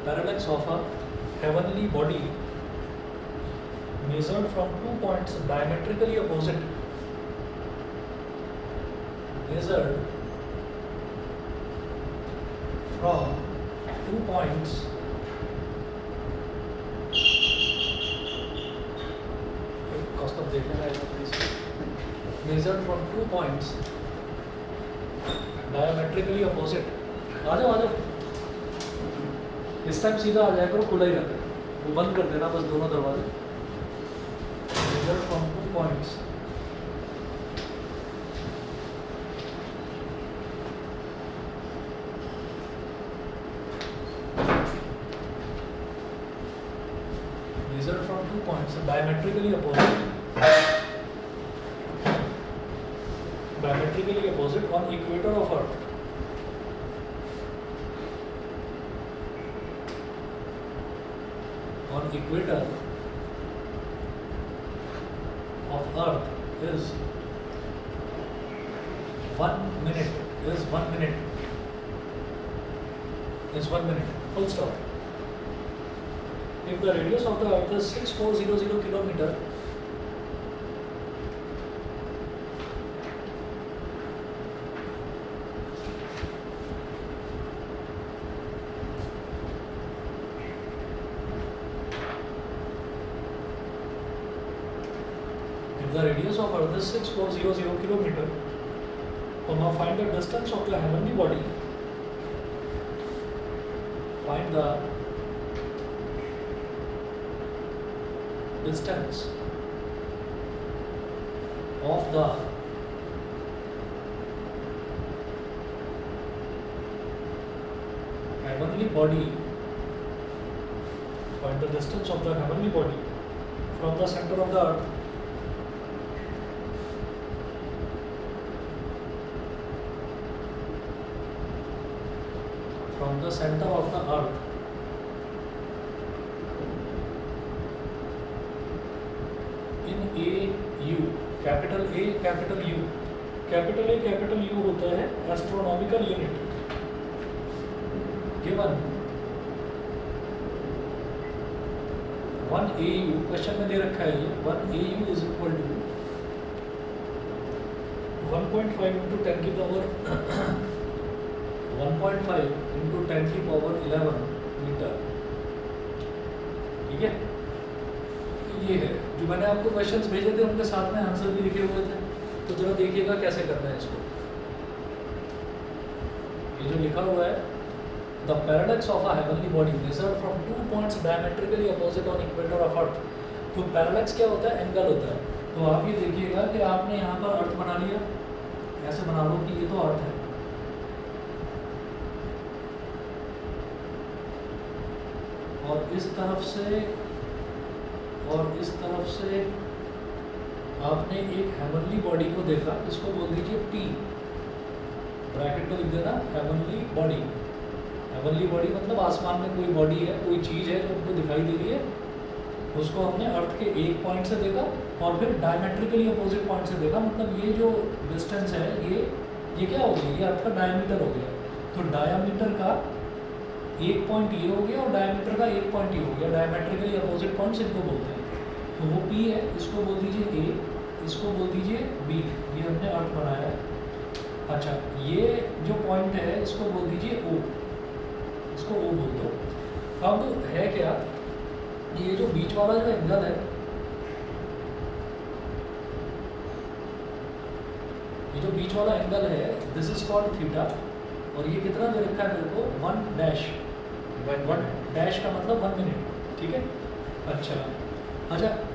parallax of a heavenly body measured from 2 points diametrically opposite. Measured from 2 points cost of देखना है please. Measured from 2 points diametrically opposite. आ जाओ इस time सीधा आ जाए करो, खुला ही रहता है, वो बंद कर देना बस दोनों दरवाजे. Measured from 2 points diametrically opposite on equator of Earth. On equator of Earth is 1 minute. Is 1 minute. Is 1 minute. Full stop. If the radius of the Earth is 6400 kilometer, of Earth is 6400 kilometer, so now find the distance of the heavenly body. Find the distance of the heavenly body. Find the distance of the heavenly body from the center of the Earth. From the center of the Earth in AU, capital A, capital U. Capital A, capital U होता है astronomical unit. Given 1 AU, question में दे रखा है ये 1 AU is equal to 1.5 into 10 की power 1.5 into 10 की power 11 metre. ठीक है, ये है जो मैंने आपको क्वेश्चंस भेजे थे, उनके साथ में आंसर भी लिखे हुए थे, तो जरा देखिएगा कैसे करना है इसको. ये जो लिखा हुआ है the parallax of a heavenly body measured from 2 points diametrically opposite on equator of earth. तो पैरालैक्स क्या होता है? एंगल होता है. तो आप ये देखिएगा कि आपने यहाँ पर अर्थ बना लिया, ऐसे बना लो कि ये तो अर्थ है, और इस तरफ से आपने एक हेवनली बॉडी को देखा, इसको बोल दीजिए P, ब्रैकेट में लिख देना हेवनली बॉडी. हेवनली बॉडी मतलब आसमान में कोई बॉडी है, कोई चीज़ है जो हमको दिखाई दे रही है, उसको हमने अर्थ के एक पॉइंट से देखा और फिर डायमेट्रिकली अपोजिट पॉइंट से देखा. मतलब ये जो डिस्टेंस है ये क्या हो गया? ये अर्थ का डायमीटर हो गया. तो डायमीटर का एक पॉइंट ये हो गया और डायमीटर का एक पॉइंट ये हो गया. डायमेट्रिकली अपोजिट पॉइंट्स इनको बोलते हैं. तो वो P है, इसको बोल दीजिए A, इसको बोल दीजिए B. ये हमने अर्थ बनाया है. अच्छा, ये जो पॉइंट है इसको बोल दीजिए O, इसको O बोल दो. अब है क्या, ये जो बीच वाला जो एंगल है, ये जो बीच वाला एंगल है, दिस इज कॉल्ड थीटा. और ये कितना दे रखा है मेरे को? 1 डैश. 1 डैश का मतलब 1 मिनट. ठीक है. अच्छा,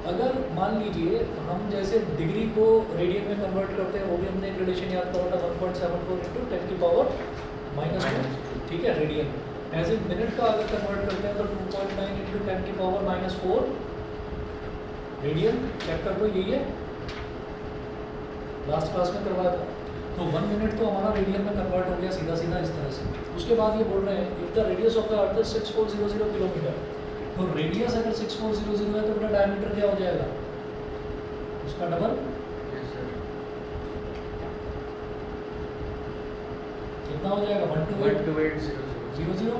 अगर मान लीजिए हम जैसे डिग्री को रेडियन में कन्वर्ट करते हैं, वो भी हमने एक रिलेशन याद करा था 1.74 इंटू 10 की पावर -2. ठीक है, रेडियन. एज ए मिनट का अगर कन्वर्ट करते हैं तो 2.9 इंटू 10 की पावर -4 रेडियन. चेक कर लो, यही है, लास्ट क्लास में करवाया था. तो 1 मिनट तो हमारा रेडियन में कन्वर्ट हो गया सीधा सीधा इस तरह से. उसके बाद ये बोल रहे हैं if the radius of the earth is 6400 kilometre. तो रेडियस अगर 6400 है तो अपना डायमीटर क्या हो जाएगा? उसका डबल. कितना हो जाएगा 12800।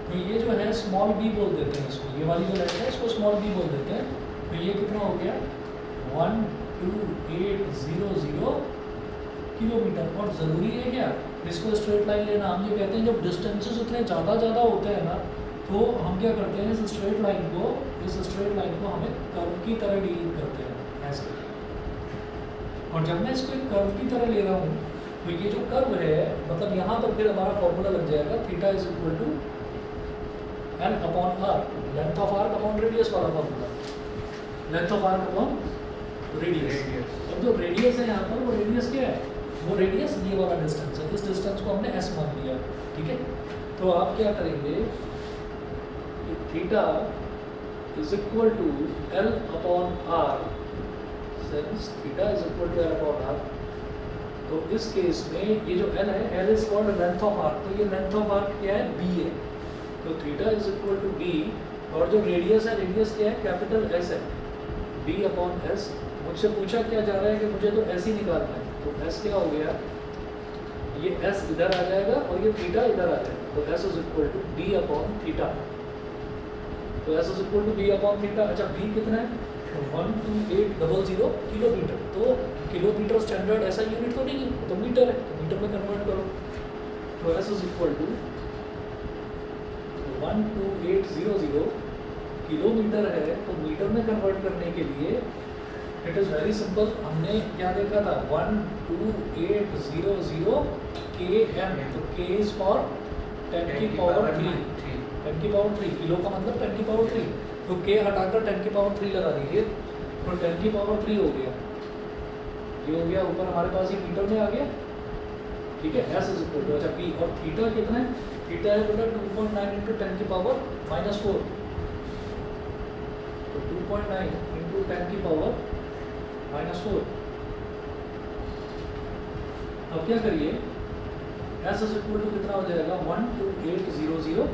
तो ये जो है स्मॉल बी बोल देते हैं इसको, ये वाली जो लाइन है इसको स्मॉल बी बोल देते हैं। तो ये कितना हो गया 12800 किलोमीटर। और ज़रूरी है क्या इसको स्ट्रेट लाइन लेना? हम ये कहते हैं जब डिस्टेंसेस उतने ज़्यादा होते हैं ना, तो हम क्या करते हैं इस स्ट्रेट लाइन को हमें कर्व की तरह डील करते हैं ऐसे। और जब मैं इसको एक कर्व की तरह ले रहा हूँ तो ये जो कर्व है मतलब यहाँ पर फिर हमारा फॉर्मूला लग जाएगा theta is equal to L upon R, length of arc upon radius वाला formula, length of arc upon radius. अब जो रेडियस है यहाँ पर वो रेडियस क्या है? वो रेडियस ये वाला डिस्टेंस है, इस डिस्टेंस को हमने एस मान लिया, ठीक है। तो आप क्या करेंगे theta is equal to L upon R, since theta is equal to L upon R, तो इस केस में ये जो एल है, L is called length of arc, तो ये लेंथ ऑफ आर्क क्या है? बी है। तो theta is equal to B, और जो रेडियस है, रेडियस क्या है? कैपिटल एस है, बी अपॉन एस। मुझसे पूछा क्या जा रहा है कि मुझे तो एस ही निकालना है, तो एस क्या हो गया? ये एस इधर आ जाएगा और ये थीटा इधर आ जाएगा, तो S is equal to B upon theta. तो S is equal to B upon theta. अच्छा बी कितना है? 12800 किलोमीटर। तो किलोमीटर स्टैंडर्ड ऐसा यूनिट तो नहीं है, तो मीटर है, तो मीटर में कन्वर्ट करो। तो S is equal to 12800 kilometre है, तो मीटर में कन्वर्ट करने के लिए इट इज़ वेरी सिंपल। हमने क्या देखा था 12800 km, तो k इज फॉर 10 की पावर 3, 10 की पावर 3, किलो का मतलब 10 की पावर 3, तो k हटाकर 10 की पावर 3 लगा दीजिए, तो 10 की पावर 3 हो गया, ये हो गया ऊपर हमारे पास ये मीटर में आ गया, ठीक है। एस इज इक्वल टू, अच्छा पी और थीटा कितना है? थीटा है बेटा 2.9 इंटू 10 की पावर -4, तो 2.9 इंटू 10 की पावर -4। अब क्या करिए एस इज इक्वल टू कितना हो जाएगा 12800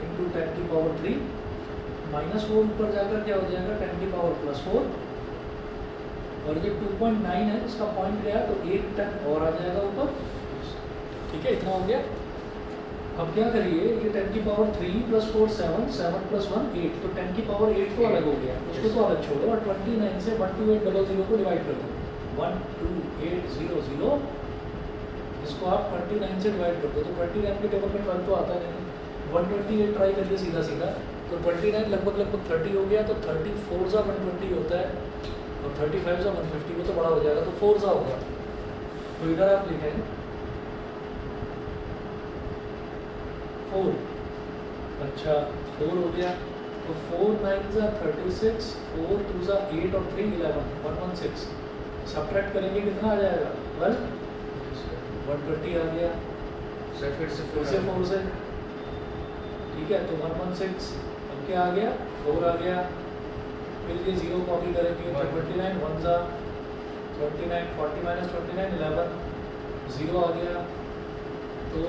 इंटू 10 की पावर 3 -4, ऊपर जाकर क्या हो जाएगा 10 की पावर +4, और ये 2.9 है, इसका पॉइंट गया तो 1 10 और आ जाएगा ऊपर, ठीक है, इतना हो गया। अब क्या करिए ये 10 की पावर 3 + 4 7, 7 + 1 8, तो 10 की पावर 8 तो अलग हो गया, उसको तो अलग छोड़ो और 29 से 12800 को डिवाइड कर दो। 12800 इसको आप 29 से डिवाइड कर दो, तो 29 के टेबल में 12 तो आता नहीं, 128 ट्राई करिए सीधा, तो 29 लगभग 30 हो गया, तो 34 सा 120 होता है, और 35 सा 150, वो तो बड़ा हो जाएगा, तो 4 सा होगा। तो इधर आप लिखें 4, अच्छा 4 हो गया, तो 4 9 सा 36, 4 2 सा 8 और 3 11, 116, सब्ट्रैक्ट करेंगे कितना आ जाएगा 12, 120 आ गया, फिर से 4 से, ठीक है, तो 116, अब क्या आ गया 4 आ गया, फिर ये 0 कॉपी करेंगे, तो 29 1 सा 29, 40 - 29 11, 0 आ गया, तो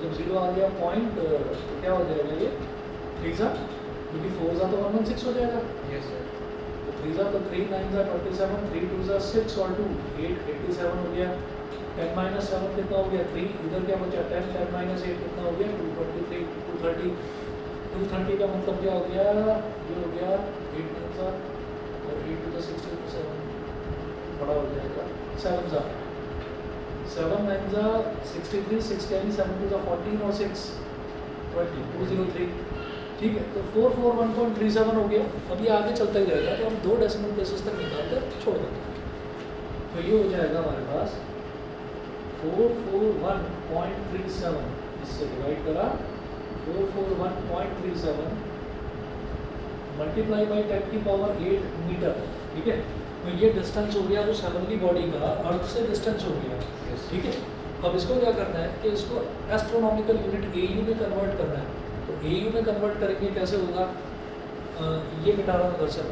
जब 0 आ गया पॉइंट, तो क्या हो जाएगा ये 3 सा, क्योंकि 4 सा तो 116 हो जाएगा, यस सर, तो 3 सा तो 3 9 सा 27, 3 2 सा 6 और 2 8 87 हो गया, 10 - 7 कितना हो गया 3, इधर क्या बचा 10 10 - 8 कितना हो गया 223, 230, 230 का मतलब क्या हो गया, ये हो गया 8 9 सा और 8 to the 67 बड़ा हो जाएगा, 7 सा 7 9 सा 63, 6 10 7 to the 14 और 6 20 203, ठीक है, तो 441.37 हो गया। अब ये आगे चलता ही रहेगा, तो हम 2 डेसिमल प्लेसेस तक निकाल कर छोड़ देते हैं, तो ये हो जाएगा हमारे पास 441.37, इससे डिवाइड करा 441.37 मल्टीप्लाई बाई 10 की पावर 8 मीटर, ठीक है। तो ये डिस्टेंस हो गया उस हेवनली बॉडी का अर्थ से डिस्टेंस हो गया, ठीक है। अब इसको क्या करना है कि इसको एस्ट्रोनॉमिकल यूनिट AU में कन्वर्ट करना है, तो AU में कन्वर्ट करेंगे कैसे होगा, ये मिटा रहा हूँ उधर से,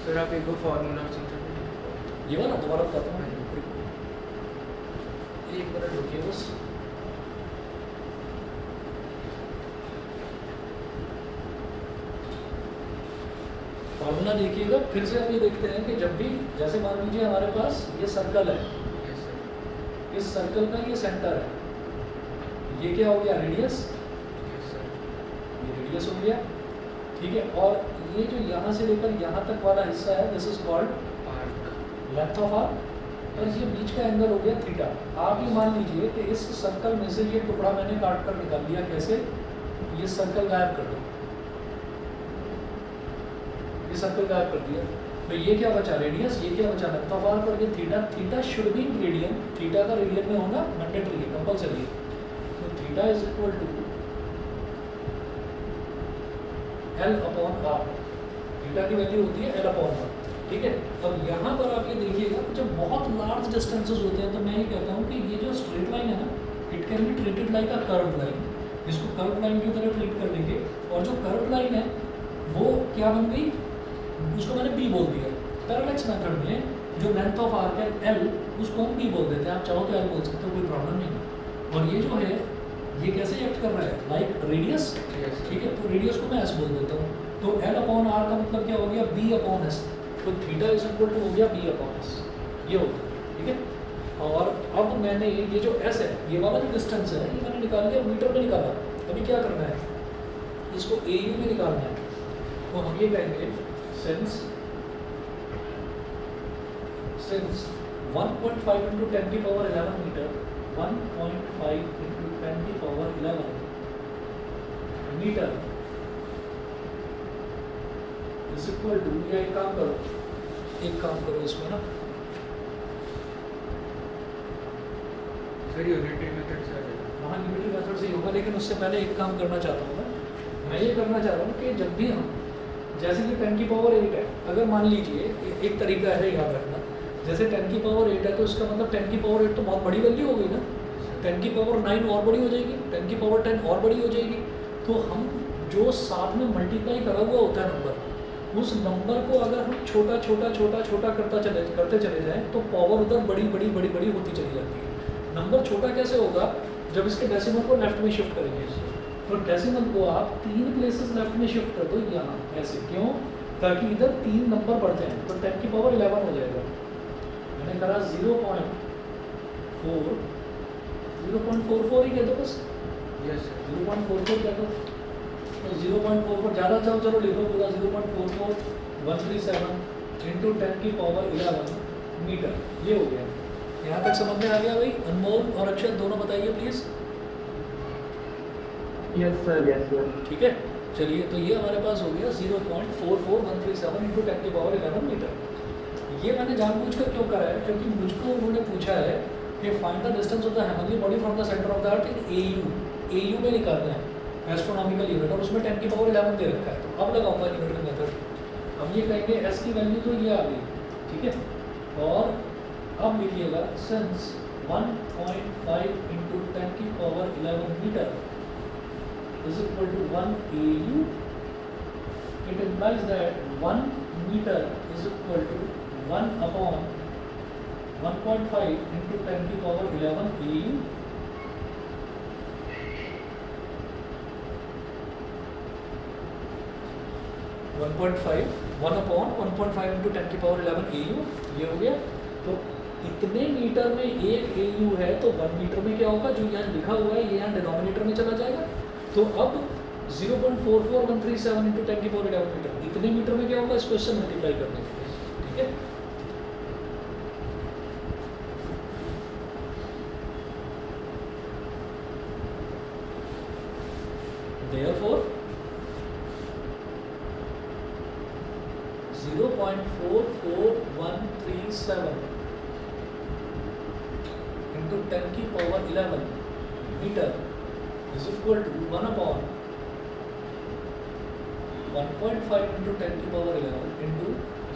फिर आप एक फॉर्मूला ये वाला दोबारा बताता हूँ, एक मिनट रुकिए बस। फॉर्मूला देखिएगा फिर से, हम ये देखते हैं कि जब भी जैसे मान लीजिए हमारे पास ये सर्कल है, इस सर्कल का ये सेंटर है, ये क्या हो गया, रेडियस, Yes, sir. ये रेडियस हो गया, ठीक है। और ये जो यहाँ से लेकर यहाँ तक वाला हिस्सा है, this is called Arc. Length of arc, और ये बीच का एंगल हो गया थीटा। आप ही मान लीजिए कि इस सर्कल में से ये टुकड़ा मैंने काट कर निकाल लिया, कैसे, ये सर्कल गायब कर दो, ये सर्कल गायब कर दिया, तो ये क्या बचा, रेडियस, ये क्या बचा, लेंथ ऑफ आर्क, और ये theta, theta should be in radian, theta का रेडियन में होना मैंडेटरी है, कंपलसरी है। तो theta is equal to L upon R, theta की वैल्यू होती है एल अपॉन आर, ठीक है। और यहाँ पर आप ये देखिएगा, जब बहुत लार्ज डिस्टेंसेस होते हैं तो मैं ये कहता हूँ कि ये जो स्ट्रेट लाइन है ना, it can be treated like a curve line, इसको कर्व लाइन की तरह ट्रीट कर लेंगे। और जो कर्व लाइन है वो क्या बन गई, उसको मैंने बी बोल दिया। पैरेलक्स मेथड में जो लेंथ ऑफ आर्क है एल, उसको हम बी बोल देते हैं, आप चाहो तो एल बोल सकते हो, कोई प्रॉब्लम नहीं है। और ये जो है ये कैसे एक्ट कर रहा है, लाइक रेडियस, Yes. ठीक है। तो रेडियस को मैं एस बोल देता हूँ, तो एल अपॉन आर का मतलब क्या हो गया, बी अपॉन एस, तो थीटा इज इक्वल टू हो गया बी अपॉन एस, ये हो गया, ठीक है। और अब मैंने ये जो एस है, ये वाला जो डिस्टेंस है, ये मैंने निकाल लिया, मीटर में निकाला। अभी क्या करना है, इसको ए यू में निकालना है। तो हम ये कहेंगे सिंस 1.5 into 10 की पावर 11 मीटर, 1.5 into 10 की power 11 metre is equal to, या एक काम करो इसमें ना, Sir, unity method से आ जाएगा. वहाँ यूनिटी मेथड से ही होगा, लेकिन उससे पहले एक काम करना चाहता हूँ मैं ये करना चाह रहा हूँ कि जब भी हम, जैसे कि 10 की पावर 8 है, अगर मान लीजिए एक तरीका है याद रखना, जैसे 10 की पावर 8 है तो इसका मतलब 10 की पावर 8 तो बहुत बड़ी वैल्यू हो गई ना, 10 की पावर 9 और बड़ी हो जाएगी, 10 की पावर 10 और बड़ी हो जाएगी। तो हम जो साथ में मल्टीप्लाई करा हुआ होता है नंबर, उस नंबर को अगर हम छोटा छोटा छोटा छोटा करते चले जाएं तो पावर उधर बड़ी बड़ी बड़ी बड़ी होती चली जाती है। नंबर छोटा कैसे होगा, जब इसके डेसिमल को लेफ्ट में शिफ्ट करेंगे, तो डेसिमल को आप 3 प्लेसेस लेफ्ट में शिफ्ट कर दो, यहाँ ऐसे, क्यों, ताकि इधर 3 नंबर बढ़ जाएं, तो 10 की पावर 11 हो जाएगा। मैंने कहा 0.44 ही कह दो बस, Yes, sir. 0.44 कह दो, तो 0.44 ज़्यादा चलो लिखो पूरा, 0.44137 इंटू 10 की पावर 11 मीटर, ये हो गया। यहाँ तक समझ में आ गया भाई? अनमोल और अक्षय दोनों बताइए please. Yes sir, yes sir. ठीक है, चलिए, तो ये हमारे पास हो गया 0.44137 इंटू 10 की पावर 11 मीटर। ये मैंने जानबूझकर क्यों करा है, क्योंकि मुझको उन्होंने पूछा है कि find the distance of the heavenly body from the centre of the earth in AU में निकालना है, एस्ट्रोनॉमिकल यूनिट, और उसमें 10 की पावर 11 दे रखा है। तो अब लगाऊंगा न्यूटन मेथड, हम ये कहेंगे एस की वैल्यू तो ये आ गई, ठीक है। और अब लिखिएगा सिंस 1.5 इंटू 10 की power 11 metre is equal to 1 AU, it implies that 1 meter is equal to 1 upon 1.5 into 10 की power 11 AU, one upon 1.5 into 10 की पावर 11 AU, ये हो गया। तो इतने मीटर में एक AU है, तो 1 मीटर में क्या होगा, जो यहाँ लिखा हुआ है ये यहाँ डिनोमिनेटर में चला जाएगा। तो अब 0.44137 इंटू 10 की पावर 11 मीटर, इतने मीटर में क्या होगा, इस क्वेश्चन मल्टीप्लाई करने के लिए, ठीक है। Therefore 0.44137 into 10 की power 11 metre is equal to 1 upon 1.5 into 10 की पावर 11 into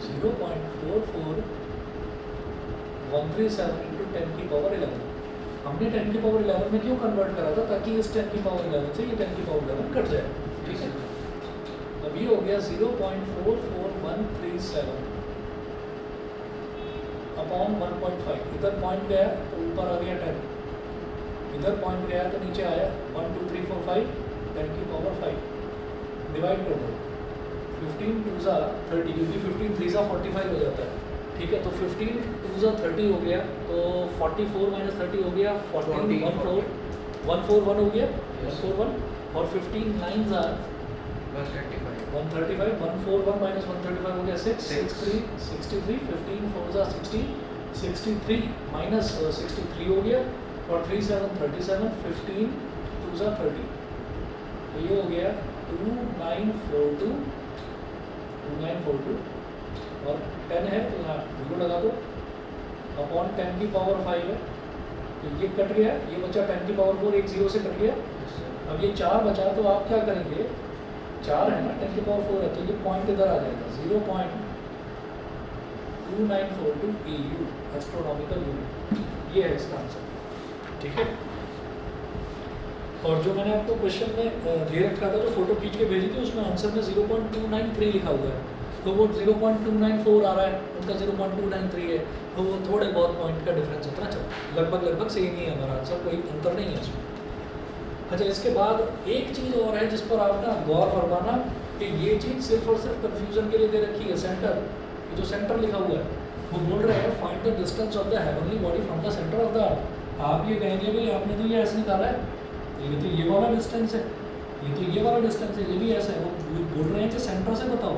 0.44137 into 10 की पावर 11। हमने 10 की पावर 11 में क्यों कन्वर्ट करा था, ताकि इस 10 की पावर 11 से ये 10 की पावर 11 कट जाए, ठीक है। अब ये हो गया 0.44137 अपॉन 1.5, इधर पॉइंट गया तो ऊपर आ गया 10, इधर पॉइंट गया तो नीचे आया 1 2 3 4 5, 10 की पावर 5, डिवाइड कर दो, 15 2 ज़ा 30, क्योंकि 15 3 ज़ा 45 हो जाता है, ठीक है। तो 15 2 ज़ा 30 हो गया, तो 44 माइनस 30 हो गया 14 1 4 141 हो गया, Yes. 141 और 15 9s आर 135. 135, 141 minus 135 हो गया 6, Six. 63, 15 4 60, 63 minus 63 हो गया और 3 7 37, 15 2 30, तो ये हो गया 2942 और 10 है तो यहाँ 0 लगा दो अपॉन 10 की पावर 5 है, तो ये कट गया, ये बचा 10 की पावर 4, एक 0 से कट गया। Yes, sir. अब ये 4 बचा तो आप क्या करेंगे, 4 है ना, 10 की पावर 4 है तो ये पॉइंट इधर आ जाएगा 0.2942 EU एस्ट्रोनॉमिकल यूनिट, ये है इसका आंसर। ठीक है, और जो मैंने आपको क्वेश्चन में दे रखा था, जो फोटो खींच के भेजी थी, उसमें आंसर में 0.293 लिखा हुआ है, तो वो 0.294 आ रहा है, उनका 0.293 है, तो वो थोड़े बहुत पॉइंट का डिफरेंस होता है, लगभग सेम ही है हमारा आंसर, कोई अंतर नहीं है इसमें। अच्छा, इसके बाद एक चीज़ और है जिस पर आप ना गौर फरमाना कि ये चीज़ सिर्फ और सिर्फ कंफ्यूजन के लिए दे रखी है। सेंटर, ये जो सेंटर लिखा हुआ है, वो बोल रहे हैं find the distance of the heavenly body from the centre of the earth. आप ये कहेंगे भाई आपने तो ये ऐसे निकाला है, ये तो ये वाला डिस्टेंस है, ये तो ये वाला डिस्टेंस है, ये भी ऐसा है। वो बोल रहे हैं कि सेंटर से बताओ,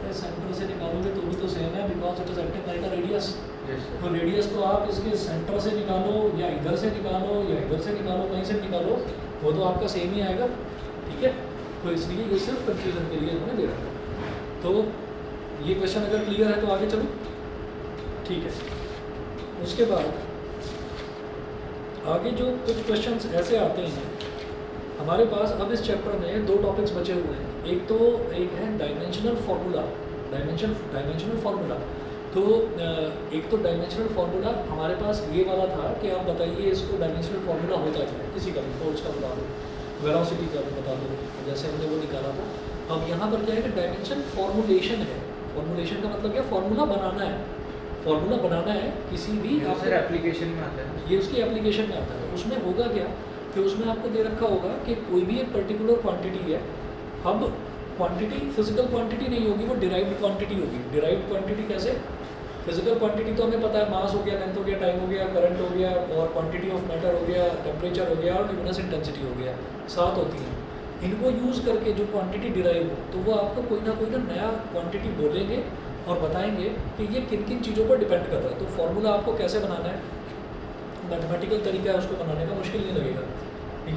अरे सेंटर से निकालोगे तो भी तो सेम है, because it is acting like a radius. Yes, sir. तो रेडियस तो आप इसके सेंटर से निकालो या इधर से निकालो या इधर से निकालो, कहीं से निकालो, वो तो आपका सेम ही आएगा। ठीक है, तो इसलिए ये सिर्फ कंफ्यूजन के लिए उन्होंने दे रखा है। तो ये क्वेश्चन अगर क्लियर है तो आगे चलो। ठीक है, उसके बाद आगे जो कुछ क्वेश्चंस ऐसे आते हैं हमारे पास, अब इस चैप्टर में 2 टॉपिक्स बचे हुए हैं। एक है डायमेंशनल फार्मूला, डायमेंशनल फार्मूला। तो एक तो डायमेंशनल फार्मूला हमारे पास ये वाला था कि आप बताइए इसको डायमेंशनल फार्मूला होता क्या है, किसी का भी, फोर्स का बता दो, वेलोसिटी का भी बता दो, जैसे हमने वो निकाला था। अब यहाँ पर क्या है कि डायमेंशन फॉर्मुलेशन है। फॉर्मुलेशन का मतलब क्या, फार्मूला बनाना है, फार्मूला बनाना है किसी भी ये सर एप्लीकेशन में आता है। ये उसकी एप्लीकेशन में आता है। उसमें होगा क्या कि उसमें आपको दे रखा होगा कि कोई भी एक पर्टिकुलर क्वांटिटी है। अब क्वांटिटी फिजिकल क्वांटिटी नहीं होगी, वो डिराइव्ड क्वांटिटी होगी। डिराइव्ड क्वांटिटी कैसे, फिजिकल क्वांटिटी तो हमें पता है, मास हो गया, लेंथ हो गया, टाइम हो गया, करंट हो गया, और क्वांटिटी ऑफ मैटर हो गया, टेम्परेचर हो गया, और ल्यूमिनस इंटेंसिटी हो गया, 7 होती हैं। इनको यूज़ करके जो क्वांटिटी डिराइव हो, तो वो आपको कोई ना नया क्वांटिटी बोलेंगे और बताएंगे कि ये किन किन चीज़ों पर डिपेंड कर रहा है। तो फॉर्मूला आपको कैसे बनाना है, मैथमेटिकल तरीका है उसको बनाने का, मुश्किल नहीं लगेगा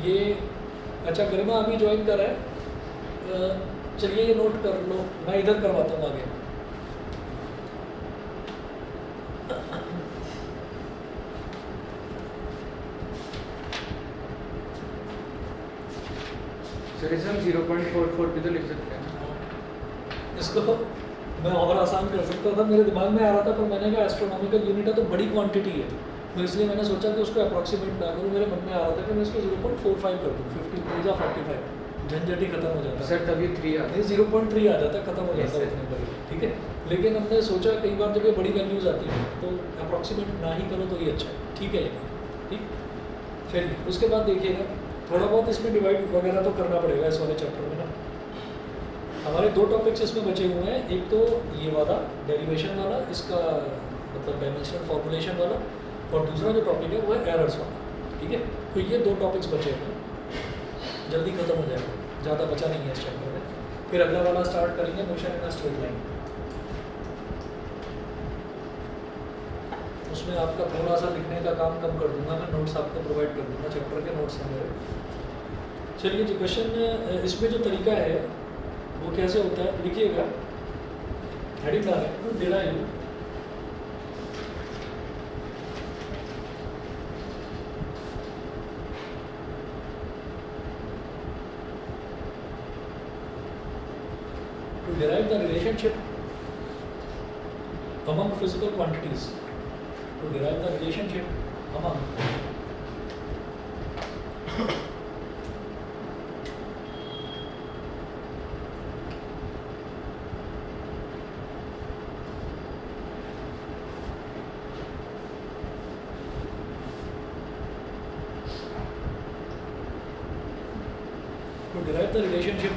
ये। अच्छा, गरिमा अभी ज्वाइन कर रहा है, चलिए ये नोट कर लो, मैं इधर करवाता हूँ आगे। सर इसे हम 0.44 भी तो लिख सकते हैं। इसको मैं और आसान कर सकता था, मेरे दिमाग में आ रहा था, पर मैंने कहा एस्ट्रोनॉमिकल यूनिट है तो बड़ी क्वांटिटी है, तो इसलिए मैंने सोचा कि उसको अप्रॉक्सीमेट ना करूँ। मेरे मन में आ रहा था कि मैं इसको 0.45 कर दूँ, 15 या 45, झंझट ही खत्म हो जाता। सर तभी 3 आता है। 0.3 आ जाता, खत्म हो जाता Yes, उतने पर ही। ठीक है, लेकिन हमने सोचा कई बार जब ये बड़ी वैल्यूज़ आती हैं तो अप्रॉक्सीमेट ना ही करो तो ये अच्छा है। ठीक है, ये ठीक। चलिए, उसके बाद देखिएगा थोड़ा बहुत इसमें डिवाइड वगैरह तो करना पड़ेगा इस वाले चैप्टर में ना। हमारे 2 टॉपिक्स इसमें बचे हुए हैं, एक तो ये वाला डेरिवेशन वाला, इसका मतलब डायमेंशनल फॉर्मुलेशन वाला, और दूसरा जो टॉपिक है वो है एरर्स वाला। ठीक है, तो ये 2 टॉपिक्स बचे हुए हैं, जल्दी खत्म हो जाएगा, ज़्यादा बचा नहीं है इस चैप्टर में। फिर अगला वाला स्टार्ट करेंगे, motion in a straight line. उसमें आपका थोड़ा सा लिखने का काम कम कर दूंगा मैं, नोट्स आपको प्रोवाइड कर दूंगा, चैप्टर के नोट्स हैं मेरे। चलिए जी, क्वेश्चन इसमें जो तरीका है वो कैसे होता है, लिखिएगा, हेडिंग डालें, to derive the relationship among physical quantities, to derive the relationship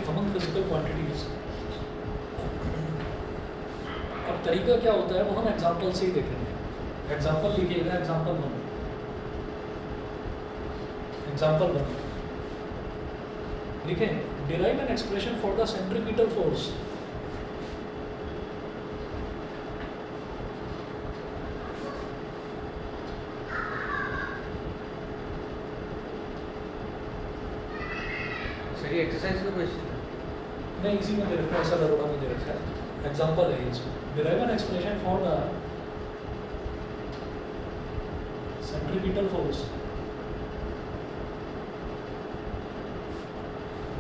among physical quantities। अब तरीका क्या होता है वो हम एग्जाम्पल से ही देखेंगे। एग्जाम्पल लिखिएगा, एग्जाम्पल 1। एग्जाम्पल 1 लिखें, derive an expression for the centripetal force. Sir ये एक्सरसाइज का क्वेश्चन है। नहीं, इसी में दे रखा है, ऐसा दरोड़ा में दे रखा है, एग्जाम्पल है इसमें। Derive an expression for the centripetal force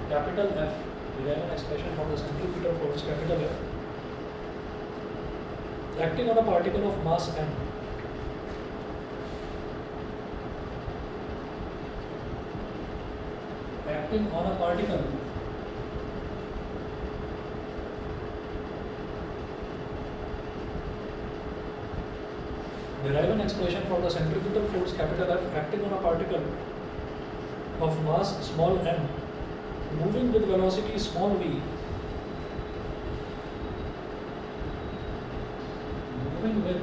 capital F, derive an expression for the centripetal force capital F acting on a particle of mass m. Acting on a particle derive an expression for the centripetal force capital F acting on a particle of mass small m moving with velocity small v, moving with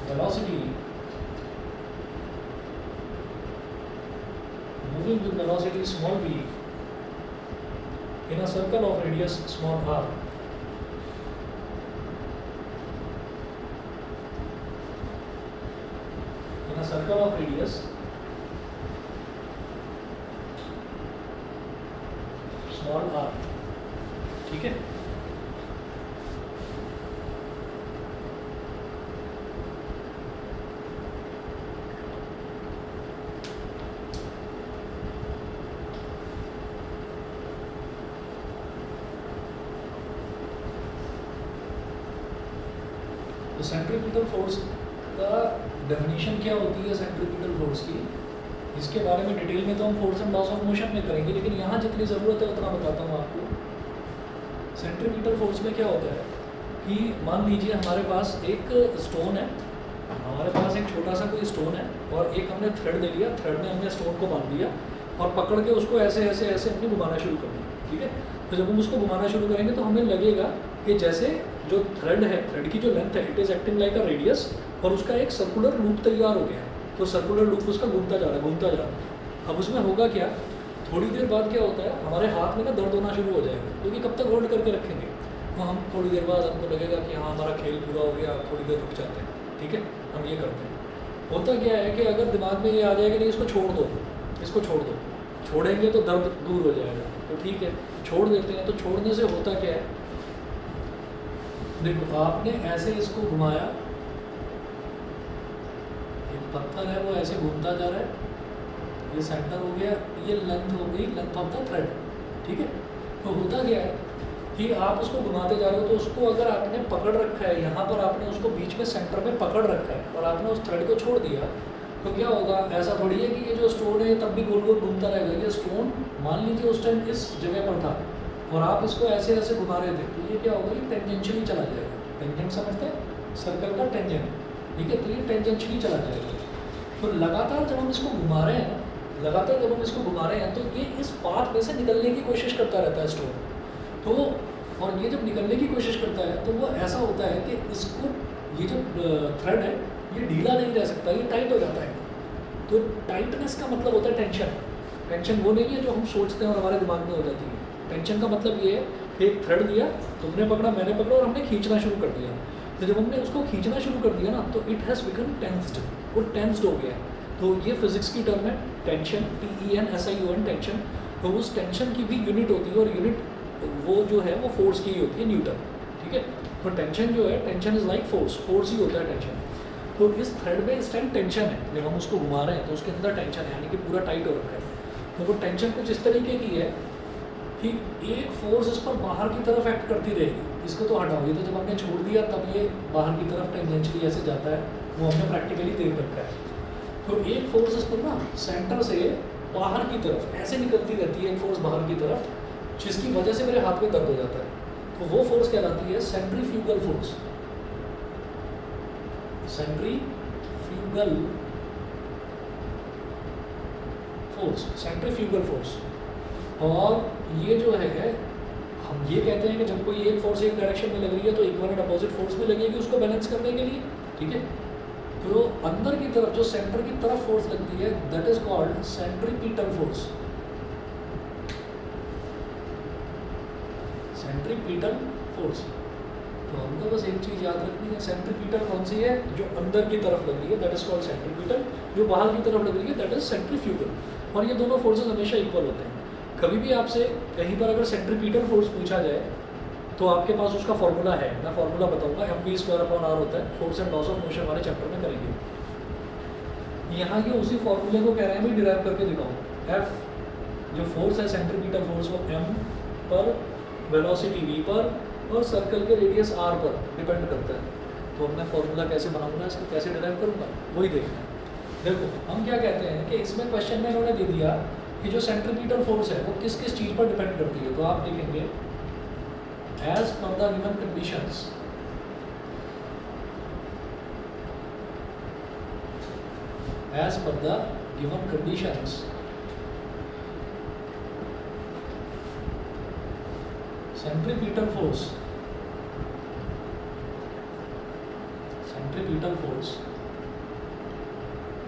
velocity small v in a circle of radius small r. In a circle of radius small r, ठीक है। तो centripetal force का definition क्या होती है centripetal force की, इसके बारे में डिटेल में तो हम force and loss of motion में करेंगे, लेकिन यहाँ जितनी ज़रूरत है उतना बताता हूँ आपको। सेंट्रीपिटल फोर्स में क्या होता है कि मान लीजिए हमारे पास एक स्टोन है, हमारे पास एक छोटा सा कोई स्टोन है और एक हमने थ्रेड ले लिया, थ्रेड में हमने स्टोन को बांध दिया और पकड़ के उसको ऐसे ऐसे ऐसे हमने घुमाना शुरू कर दिया, ठीक है। तो जब हम उसको घुमाना शुरू करेंगे तो हमें लगेगा कि जैसे जो थ्रेड है, थ्रेड की जो लेंथ है, it is acting like a radius और उसका एक सर्कुलर लूप तैयार हो गया है, तो सर्कुलर लूप उसका घूमता जा रहा है। अब उसमें होगा क्या, थोड़ी देर बाद क्या होता है, हमारे हाथ में ना दर्द होना शुरू हो जाएगा, क्योंकि कब तक होल्ड करके रखेंगे, तो हम थोड़ी देर बाद हमको लगेगा कि हाँ हमारा खेल पूरा हो गया, थोड़ी देर रुक जाते हैं, ठीक है, हम ये करते हैं। होता क्या है कि अगर दिमाग में ये आ जाएगा नहीं इसको छोड़ दो, इसको छोड़ दो, छोड़ेंगे तो दर्द दूर हो जाएगा, तो ठीक है छोड़ देते हैं। तो छोड़ने से होता क्या है, देखो आपने ऐसे इसको घुमाया, एक पत्थर है वो ऐसे घूमता जा रहा है, ये सेंटर हो गया, ये लेंथ हो गई, लेंथ ऑफ द थ्रेड, ठीक है। तो होता क्या है कि आप उसको घुमाते जा रहे हो, तो उसको अगर आपने पकड़ रखा है, यहाँ पर आपने उसको बीच में सेंटर में पकड़ रखा है और आपने उस थ्रेड को छोड़ दिया, तो क्या होगा, ऐसा थोड़ी है कि ये जो स्टोन है तब भी गोल गोल घूमता रहेगा। ये स्टोन मान लीजिए उस टाइम इस जगह पर था और आप इसको ऐसे ऐसे घुमा रहे थे, तो ये क्या होगा, ये टेंजेंशियली चला जाएगा। टेंजेंट समझते हैं, सर्कल का टेंजेंट, ठीक है, तो ये टेंजेंशियली चला जाएगा। तो लगातार जब हम इसको घुमा रहे हैं, लगातार जब हम इसको घुमा रहे हैं, तो ये इस पाथ में से निकलने की कोशिश करता रहता है स्टोन। तो और ये जब निकलने की कोशिश करता है तो वो ऐसा होता है कि इसको, ये जो थ्रेड है ये ढीला नहीं रह सकता, ये टाइट हो जाता है। तो टाइटनेस का मतलब होता है टेंशन। टेंशन वो नहीं है जो हम सोचते हैं और हमारे दिमाग में हो जाती है। टेंशन का मतलब ये है कि एक थ्रेड दिया, तुमने पकड़ा, मैंने पकड़ा और हमने खींचना शुरू कर दिया। तो जब हमने उसको खींचना शुरू कर दिया ना, तो इट हैज़ बिकम टेंस्ड, वो टेंस्ड हो गया। तो ये फिजिक्स की टर्म है टेंशन, TENSION, टेंशन। तो उस टेंशन की भी यूनिट होती है और यूनिट वो जो है वो फोर्स की ही होती है, न्यूटन, ठीक है। तो टेंशन जो है, tension is like force, force ही होता है टेंशन। तो इस थ्रेड में इस टाइम टेंशन है, जब हम उसको घुमा रहे हैं तो उसके अंदर टेंशन है, यानी कि पूरा टाइट हो रखा है। तो वो टेंशन कुछ इस तरीके की है कि एक फोर्स इस पर बाहर की तरफ एक्ट करती रहेगी। इसको तो हटाओ, ये तो जब हमने छोड़ दिया तब ये बाहर की तरफ टेंजेंशियली ऐसे जाता है, वो हमने प्रैक्टिकली देख रखा है। तो एक फोर्स इस पर ना सेंटर से बाहर की तरफ ऐसे निकलती रहती है, एक फोर्स बाहर की तरफ, जिसकी वजह से मेरे हाथ में दर्द हो जाता है। तो वो फोर्स कहलाती है centrifugal force. Centrifugal force, centrifugal force. और ये जो है, हम ये कहते हैं कि जब कोई एक फोर्स एक डायरेक्शन में लग रही है तो इक्वल एंड अपोजिट फोर्स में लगेगी उसको बैलेंस करने के लिए, ठीक है। तो अंदर की तरफ जो सेंटर की तरफ फोर्स लगती है that is called centripetal force. Centripetal force. तो हमको बस एक चीज याद रखनी है, सेंट्रीपिटल कौन सी है? जो अंदर की तरफ लग रही है दैट इज कॉल्ड सेंट्रीपिटल, जो बाहर की तरफ लग रही है दैट इज सेंट्रीफ्यूगल। और ये दोनों फोर्सेस हमेशा इक्वल होते हैं। कभी भी आपसे कहीं पर अगर सेंट्रीपिटल फोर्स पूछा जाए तो आपके पास उसका फॉर्मूला है, मैं फॉर्मूला बताऊंगा, mv²/r होता है, force and loss of motion वाले चैप्टर में करेंगे। यहाँ के उसी फॉर्मूले को कह रहे हैं भी डिराइव करके दिखाओ। F जो फोर्स है सेंट्रीपिटल फोर्स वो m पर, वेलोसिटी v पर और सर्कल के रेडियस r पर डिपेंड करता है। तो अब मैं फॉर्मूला कैसे बनाऊंगा, इसको कैसे डिराइव करूंगा, वही देखना है। देखो हम क्या कहते हैं कि इसमें क्वेश्चन में इन्होंने दे दिया कि जो सेंट्रीपिटल फोर्स है वो किस किस चीज़ पर डिपेंड करती है। तो आप लिखेंगे as per the given conditions, as per the given conditions, centripetal force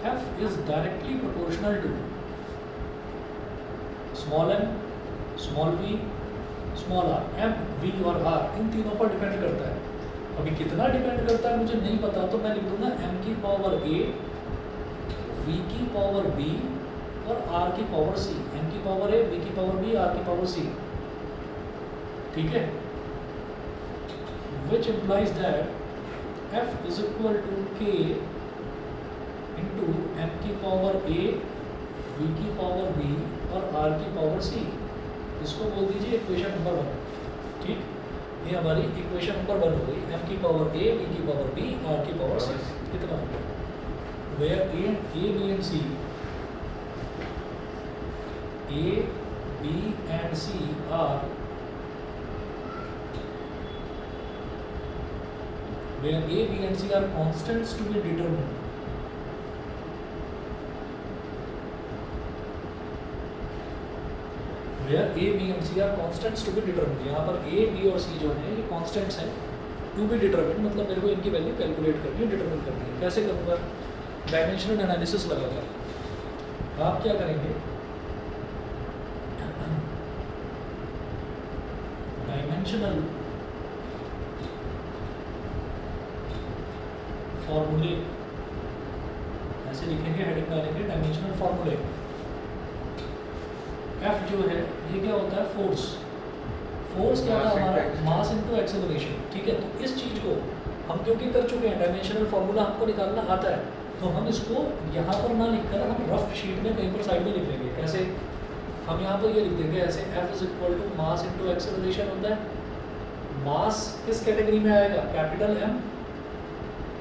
F is directly proportional to small m, small v, small r. m, v और r इन तीनों पर डिपेंड करता है। अभी कितना डिपेंड करता है मुझे नहीं पता, तो मैं लिख दूंगा m की पावर a, v की पावर b और r की पावर c। m की पावर a, v की पावर b, r की पावर c। ठीक है, which implies that f is equal to k into m की पावर a, v की पावर b और r की पावर c। इसको बोल दीजिए इक्वेशन नंबर 1। ठीक, ये हमारी इक्वेशन नंबर 1 हो गई। m की पावर a, v की पावर b, r की पावर c। कितना हो गया? where a, b and c, a, b and c are where a, b and c are constants to be determined। Where a, b and c are constants to be determined। यहाँ पर a, b और c जो हैं ये constants हैं to be determined, मतलब मेरे को इनकी वैल्यू कैलकुलेट करनी है, डिटरमिन करनी है। कैसे करूँगा? डायमेंशनल एनालिसिस लगाकर। आप क्या करेंगे? डायमेंशनल फॉर्मूले ऐसे लिखेंगे, हेडिंग डालेंगे डायमेंशनल फॉर्मूले। F जो है ये क्या होता है? फोर्स। फोर्स क्या था हमारा? मास इनटू एक्सेलरेशन। ठीक है, तो इस चीज़ को हम क्योंकि कर चुके हैं, डायमेंशनल फॉर्मूला हमको निकालना आता है, तो हम इसको यहाँ पर ना लिखकर हम रफ शीट में कहीं पर साइड में लिख लेंगे। कैसे? हम यहाँ पर ये लिख देंगे ऐसे, F is equal to mass into acceleration होता है। मास किस कैटेगरी में आएगा? कैपिटल M,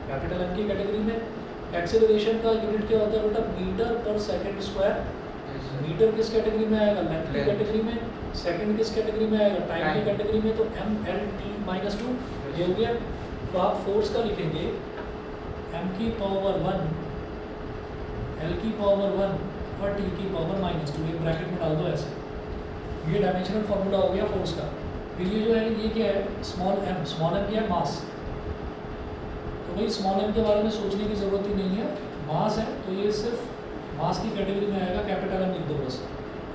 कैपिटल M की कैटेगरी में। एक्सेलरेशन का यूनिट क्या होता है बेटा? मीटर पर सेकेंड स्क्वायर। मीटर किस कैटेगरी में आएगा? लेंथ की कैटेगरी में। सेकंड किस कैटेगरी में आएगा? टाइम की कैटेगरी में। तो m l t - 2 ये हो गया। तो आप फोर्स का लिखेंगे m की पावर 1, l की पावर 1 और t की पावर -2। एक ब्रैकेट में डाल दो ऐसे। ये डायमेंशनल फॉर्मूला हो गया फोर्स का। फिर ये जो है ये क्या है? Small m। स्मॉल m क्या है? मास। तो भाई स्मॉल m के बारे में सोचने की ज़रूरत ही नहीं है, मास है तो ये सिर्फ मास की कैटेगरी में आएगा। कैपिटल M लिख दो बस।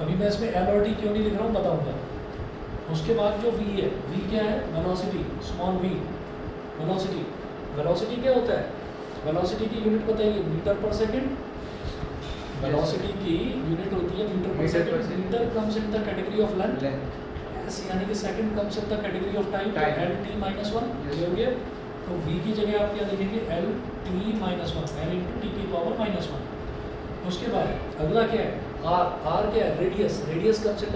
अभी मैं इसमें L और T क्यों नहीं लिख रहा हूँ बताऊँगा। उसके बाद जो V है, V क्या है? Velocity, small v। Velocity, velocity क्या होता है? वेलोसिटी की यूनिट बताइए, मीटर पर सेकंड। वेलोसिटी की यूनिट होती है मीटर पर second. Metre comes in the category of length, यानी कि second comes in the category of time. l t - 1 ये हो गया। तो V की जगह आप क्या लिखेंगे? l t - 1, l into T की पावर -1। उसके बाद अगला क्या है? R। R क्या है? Radius. Radius comes in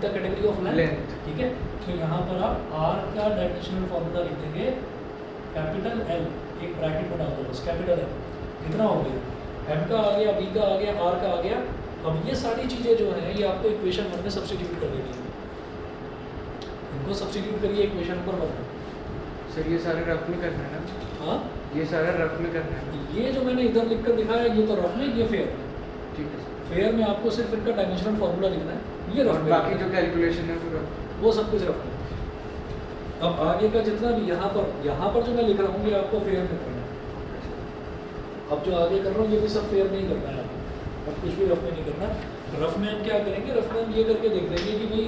the category of length. ठीक है, तो यहाँ पर आप R का डायमेंशनल फॉर्मूला लिख देंगे कैपिटल L, एक ब्रैकेट बना दो बस, कैपिटल L। कितना हो गया? M का आ गया, V का आ गया, R का आ गया। अब ये सारी चीज़ें जो हैं ये आपको इक्वेशन 1 में सब्स्टिट्यूट कर देनी है। इनको सब्स्टिट्यूट करिए इक्वेशन नंबर 1 में। सर ये सारे रफ में करना है ना? हाँ, ये सारा रफ में करना है। ये जो मैंने इधर लिख कर दिखाया ये तो रफ में, ये फेयर में। ठीक है। फेयर में आपको सिर्फ इनका डायमेंशनल फॉर्मूला लिखना है, ये रफ और में। बाकी जो कैलकुलेशन है पूरा वो सब कुछ रफ में। अब आगे का जितना भी यहाँ पर जो मैं लिख रहा हूँ ये आपको फेयर में करना है। अब जो आगे कर रहा हूँ ये भी सब फेयर नहीं करना है आपको, अब कुछ भी रफ में नहीं करना। रफ में हम क्या करेंगे, रफ में हम ये करके देख लेंगे कि भाई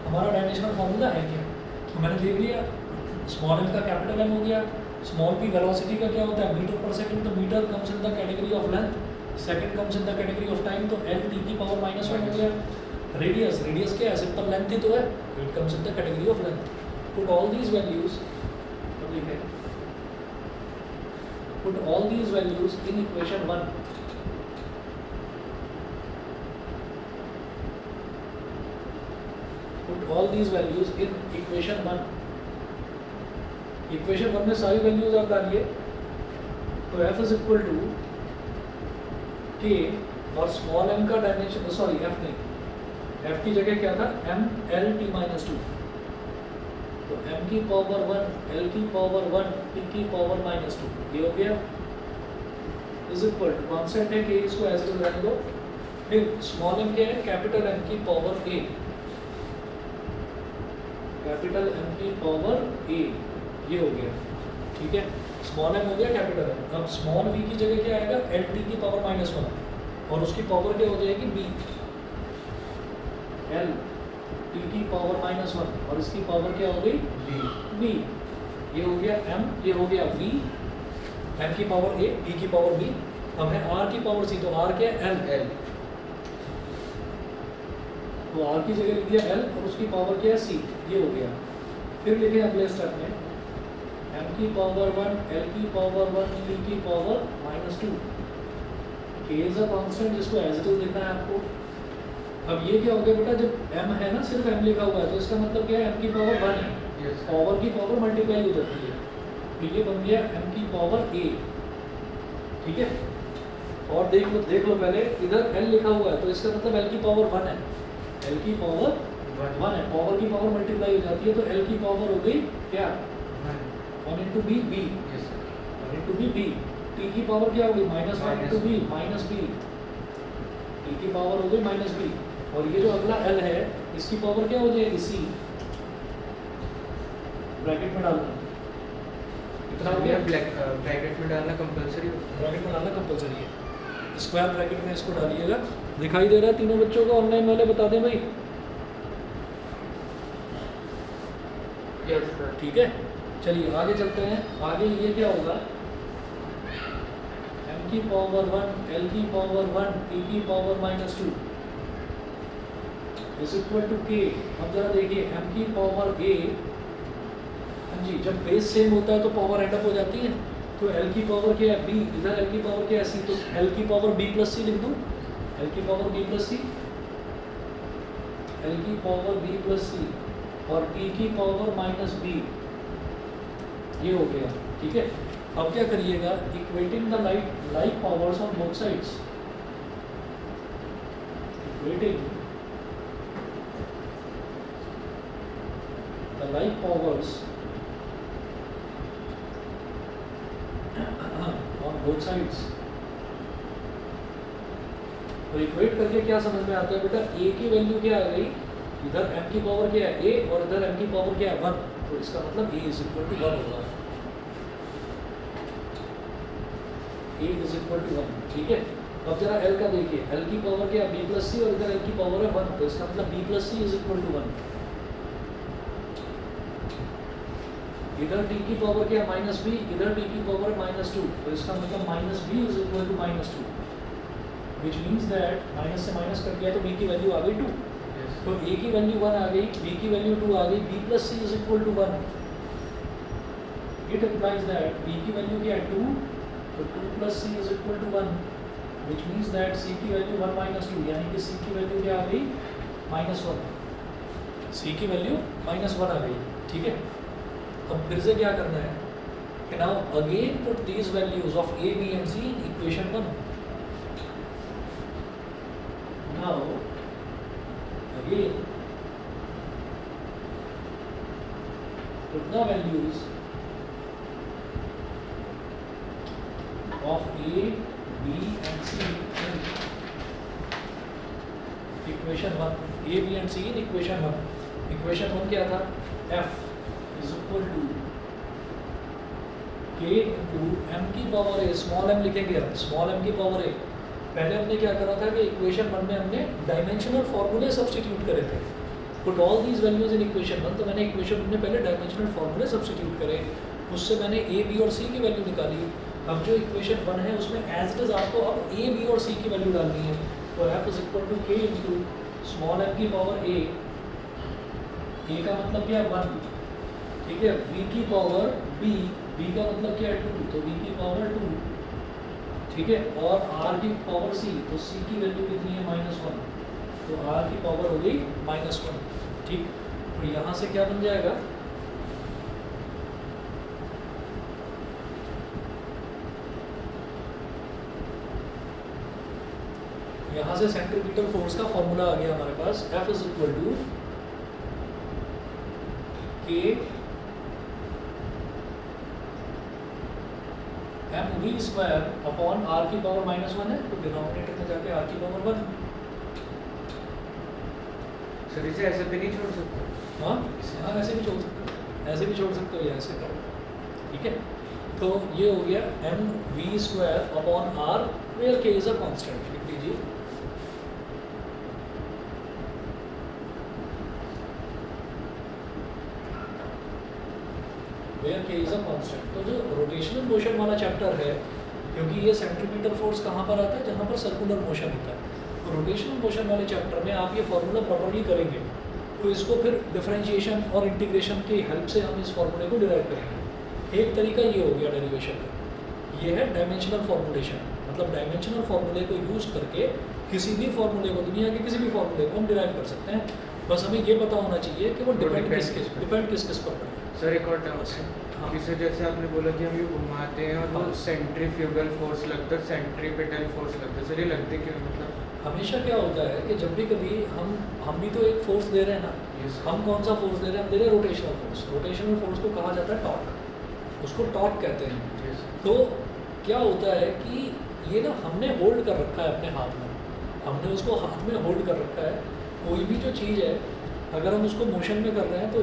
हमारा डायमेंशनल फार्मूला है क्या। तो मैंने देख लिया स्मॉल एम का कैपिटल एम हो गया, स्मॉल पी वेलोसिटी का क्या होता है मीटर पर सेकंड, तो metre comes in the category of length, second comes in the category of time, तो एल टी की पावर -1 हो गया। रेडियस, रेडियस क्या है सिंपल लेंथ ही तो है, it comes in the category of length. Put all these values, अब लिखें put all these values in equation 1। Put all these values in equation 1. Equation 1 में सारी वैल्यूज आप डालिए, तो f is equal to k और स्मॉल m का dimension, sorry f नहीं, f की जगह क्या था m l t माइनस 2, तो m की पावर 1 l की पावर 1 t की पावर -2, ये हो गया इज इक्वल टू कॉन्स्टेंट है k, इसको ऐसे ही रहने दो। फिर स्मॉल m क्या है कैपिटल m की पावर a, कैपिटल M की पावर a, ये हो गया ठीक है। स्मॉल m हो गया कैपिटल M, अब स्मॉल v की जगह क्या आएगा एल टी की पावर -1 और उसकी पावर क्या हो जाएगी b, एल टी की पावर -1 और इसकी पावर क्या हो गई b, ये हो गया m, ये हो गया v, m की पावर a, b की पावर b, अब है r की पावर c, तो r क्या है l, तो r की जगह लिख दिया l और उसकी पावर क्या है c, ये हो गया। फिर लिखे अगले स्टेप में m की पावर 1 l की पावर 1 t की power -2, k is a constant जिसको एज इट इज लिखना है आपको। अब ये क्या हो गया बेटा, जब m है ना सिर्फ m लिखा हुआ है तो इसका मतलब क्या है m की पावर 1 है, पावर की पावर मल्टीप्लाई हो जाती है, तो ये बन गया m की पावर a, ठीक है। और देख लो पहले इधर l लिखा हुआ है तो इसका मतलब l की पावर 1 है, L की पावर 1 है, पावर की पावर मल्टीप्लाई हो जाती है, तो L की पावर हो गई क्या 1 into B, B 1 into B, B, T की पावर क्या हो गई -1 into B, minus B, T की पावर हो गई -b, और ये जो अगला L है इसकी पावर क्या हो जाएगी C, ब्रैकेट में डालना, इतना हो गया, ब्रैकेट में डालना कंपलसरी, ब्रैकेट में डालना कंपलसरी है, स्क्वायर ब्रैकेट में इसको डालिएगा। दिखाई दे रहा है तीनों बच्चों को, ऑनलाइन वाले बता दें भाई, यस सर, ठीक है। चलिए आगे चलते हैं, आगे ये क्या होगा m की पावर 1 l की पावर 1 t की power -2 is equal to k। अब जरा देखिए m की पावर a, हाँ जी, जब बेस सेम होता है तो पावर एंड अप हो जाती है, तो l की पावर क्या है b, इधर l की पावर क्या है c, तो l की पावर b प्लस c लिख दूँ, l की power b plus c, l की पावर b प्लस c और t की पावर -b, ये हो गया ठीक है। अब क्या करिएगा, equating the like powers on both sides, equating the like powers on both sides. तो इक्वेट करके क्या समझ में आता है बेटा, a की वैल्यू क्या आ गई, इधर m की पावर क्या है a और इधर m की पावर क्या है 1, तो इसका मतलब a इज इक्वल टू 1 होगा, a इज इक्वल टू 1, ठीक है। अब जरा l का देखिए, l की पावर क्या है b प्लस सी और इधर l की पावर है 1, तो इसका मतलब b plus C is equal to 1। इधर t की पावर क्या है -b, इधर t की पावर है -2, तो इसका मतलब -b is equal to -2, which means that minus से माइनस कट गया तो b की वैल्यू आ गई 2, तो a की वैल्यू 1 आ गई, b की वैल्यू 2 आ गई, b plus c is equal to 1। It implies that b की वैल्यू क्या है 2, तो 2 plus c is equal to 1, which means that c की वैल्यू 1 माइनस 2, यानी कि c की वैल्यू क्या आ गई -1, c की वैल्यू -1 आ गई, ठीक है। अब फिर से क्या करना है कि now again put these values of a, b and c in equation 1। Now again put the values of a, b and c in equation 1, a, b and c in equation 1। equation 1 क्या था, f is equal to k into M की power A, small M लिखेंगे हम, small M की power A. पहले हमने क्या करा था कि इक्वेशन 1 में हमने डायमेंशनल फॉर्मूले सब्स्टिट्यूट करे थे, put all these values in equation 1। तो मैंने इक्वेशन 1 में पहले डायमेंशनल फॉर्मूले सब्स्टिट्यूट करे, उससे मैंने ए बी और सी की वैल्यू निकाली। अब जो इक्वेशन 1 है उसमें एज इट इज आपको अब ए बी और सी की वैल्यू डालनी है। तो एफ इज इक्वल टू के इंटू स्मॉल एम की पावर ए का मतलब क्या है 1, ठीक है, v की पावर b का मतलब क्या है 2, तो v की पावर 2, ठीक है, और r की पावर c, तो c की वैल्यू कितनी है -1, तो r की पावर हो गई -1, ठीक। तो यहाँ से क्या बन जाएगा, यहाँ से सेंट्रीपिटल फोर्स का फॉर्मूला आ गया हमारे पास, F is equal to K M V square upon R की पावर -1 है, तो डिनोमिनेटर में जाके आर की पावर 1। सर इसे ऐसे पे नहीं छोड़ सकते? हाँ हाँ, ऐसे भी छोड़ सकते हो, ऐसे भी छोड़ सकते हो, या ऐसे करो, ठीक है। तो ये हो गया M V square upon R, where K is a constant, लिख दीजिए। Where K is a constant. तो जो रोटेशनल मोशन वाला चैप्टर है, क्योंकि ये सेंट्रीपिटल फोर्स कहाँ पर आता है, जहाँ पर सर्कुलर मोशन होता है, तो रोटेशनल मोशन वाले चैप्टर में आप ये फॉर्मूला प्रॉपर्ली करेंगे, तो इसको फिर डिफरेंशिएशन और इंटीग्रेशन की हेल्प से हम इस फॉर्मूले को डिराइव करेंगे। एक तरीका ये हो गया डेरिवेशन का, ये है डायमेंशनल फॉर्मुलेशन, मतलब डायमेंशनल फॉर्मूले को यूज़ करके किसी भी फॉर्मूले को, दुनिया के किसी भी फॉर्मूले को हम डिराइव कर सकते हैं। बस हमें ये पता होना चाहिए कि वो डिपेंड किस किस पर करता है। सर एक और डाउट है, हाँ। जैसे जैसे आपने बोला कि हम ये घुमाते हैं और वो हाँ। सेंट्रीफ्यूगल फोर्स लगता है, सेंट्रीपिटल फोर्स लगता है, सर ये लगते क्यों, मतलब? हमेशा क्या होता है कि जब भी कभी हम भी तो एक फोर्स दे रहे हैं ना, Yes, sir. हम कौन सा फोर्स दे रहे हैं, हम दे रहे हैं रोटेशनल फोर्स। रोटेशनल फोर्स को कहा जाता है टॉर्क, उसको टॉर्क कहते हैं। Yes, sir. तो क्या होता है कि ये ना हमने होल्ड कर रखा है अपने हाथ में, हमने उसको हाथ में होल्ड कर रखा है। कोई भी जो चीज़ है अगर हम उसको मोशन में कर रहे हैं, तो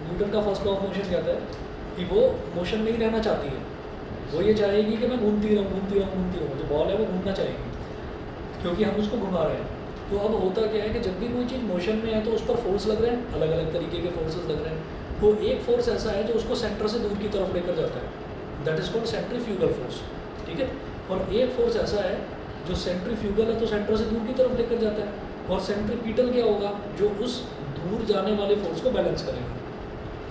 न्यूटन का फर्स्ट लॉ ऑफ मोशन कहता है कि वो मोशन में ही रहना चाहती है, वो ये चाहेगी कि मैं घूमती रहूँ, जो बॉल है वो घूमना चाहेगी, क्योंकि हम उसको घुमा रहे हैं। तो अब होता क्या है कि जब भी कोई चीज़ मोशन में है तो उस पर फोर्स लग रहे हैं, अलग अलग तरीके के फोर्सेस लग रहे हैं। तो एक फोर्स ऐसा है जो उसको सेंटर से दूर की तरफ लेकर जाता है, that is called centrifugal force, ठीक है। और एक फोर्स ऐसा है जो सेंट्रीफ्यूगल है तो सेंटर से दूर की तरफ लेकर जाता है, और सेंट्रीपिटल क्या होगा, जो उस दूर जाने वाले फोर्स को बैलेंस करेगा।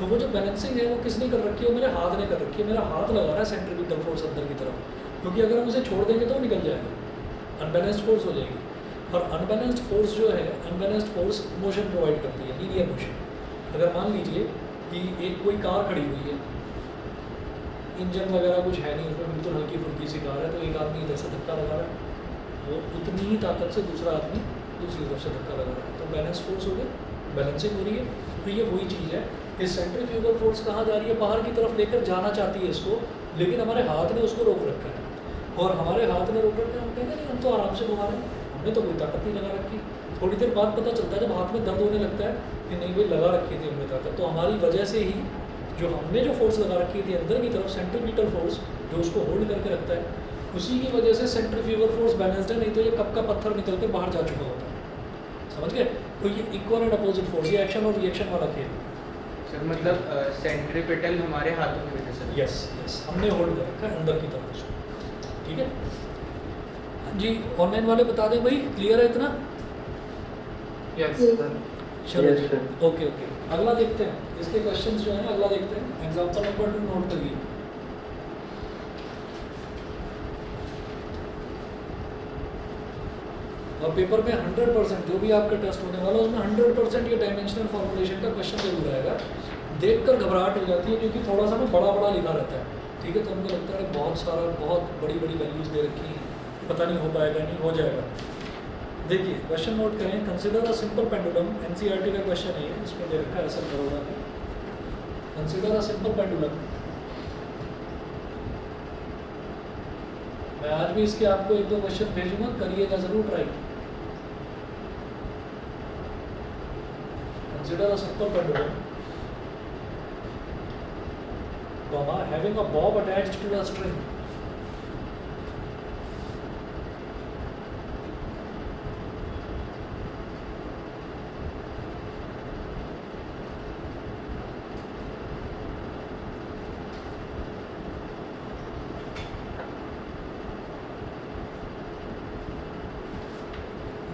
तो वो जो बैलेंसिंग है वो किसने कर रखी है, वो मेरे हाथ ने कर रखी है। मेरा हाथ लगा रहा है सेंट्रीपिटल फोर्स अंदर की तरफ, क्योंकि अगर हम उसे छोड़ देंगे तो वो निकल जाएगा, अनबैलेंस्ड फोर्स हो जाएगी। और अनबैलेंस्ड फोर्स जो है, अनबैलेंस्ड फोर्स मोशन प्रोवाइड करती है, लीनियर मोशन। अगर मान लीजिए कि एक कोई कार खड़ी हुई है, इंजन वगैरह कुछ है नहीं उसमें, बिल्कुल हल्की फुल्की सी कार है, तो एक आदमी इधर से धक्का लगा रहा है, वो उतनी ही ताकत से दूसरा आदमी दूसरी तरफ से धक्का लगा रहा है, तो बैलेंस फोर्स हो गया, बैलेंसिंग हो रही है। तो ये वही चीज़ है, इस सेंट्रीफ्यूगल फोर्स कहाँ जा रही है, बाहर की तरफ लेकर जाना चाहती है इसको, लेकिन हमारे हाथ ने उसको रोक रखा है। और हमारे हाथ ने रोक रखा है, हम कहते नहीं हम तो आराम से घुमा रहे हैं, हमने तो कोई ताकत नहीं लगा रखी। थोड़ी देर बाद पता चलता है जब हाथ में दर्द होने लगता है कि नहीं भाई लगा रखी थी हमने ताकत। तो हमारी वजह से ही जो हमने जो फोर्स लगा रखी थी अंदर की तरफ, सेंट्रीपिटल फोर्स जो उसको होल्ड करके रखता है, उसी की वजह से सेंट्रीफ्यूगल फोर्स बैलेंस्ड है, नहीं तो ये कप का पत्थर निकल कर बाहर जा चुका होता है। समझ गए? तो ये इक्वल एंड अपोजिट फोर्स, ये एक्शन और रिएक्शन वाला खेल। सर मतलब सेंट्रीपिटल हमारे हाथों की वजह से? यस यस, हमने होल्ड कर रखा है अंदर की तरफ उसको, ठीक है। हाँ जी, ऑनलाइन वाले बता दें भाई, क्लियर है इतना? Yes sir. चलो जी, ओके ओके। अगला देखते हैं, इसके क्वेश्चंस जो हैं अगला देखते हैं। एग्जाम्पल नंबर 2 नोट करिए। और पेपर में 100% जो भी आपका टेस्ट होने वाला है उसमें 100% ये डायमेंशनल फॉर्मुलेशन का क्वेश्चन जरूर आएगा। देखकर घबराहट हो जाती है क्योंकि थोड़ा सा ना बड़ा बड़ा लिखा रहता है, ठीक है। तो हमको लगता है बहुत बड़ी बड़ी वैल्यूज़ दे रखी हैं, पता नहीं हो पाएगा, नहीं हो जाएगा। देखिए क्वेश्चन नोट करें। Consider a simple pendulum, NCERT का क्वेश्चन है ये, इसमें दे रखा है ऐसा करोगा में। Consider a simple pendulum. मैं आज भी इसके आपको 1-2 क्वेश्चन भेजूंगा, करिएगा ज़रूर try. Consider a simple pendulum comma having a bob attached to a string.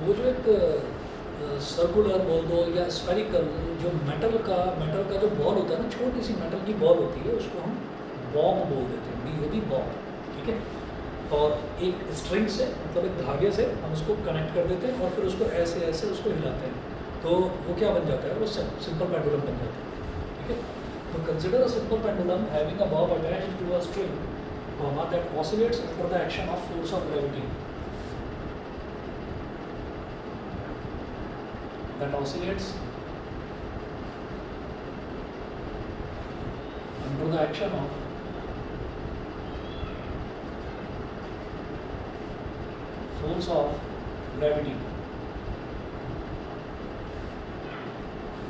वो जो एक सर्कुलर बोल दो या स्फेरिकल, जो मेटल का जो बॉल होता है ना, छोटी सी मेटल की बॉल होती है, उसको हम बॉब बोल देते हैं, BOB बॉब, ठीक है। और एक स्ट्रिंग से, मतलब एक धागे से हम उसको कनेक्ट कर देते हैं और फिर उसको ऐसे ऐसे उसको हिलाते हैं, तो वो क्या बन जाता है, वो सिंपल पेंडुलम बन जाता है, ठीक है। तो consider a simple pendulum having a bob attached to a string, comma that oscillates under the action of force of gravity. That oscillates under the action of force of gravity.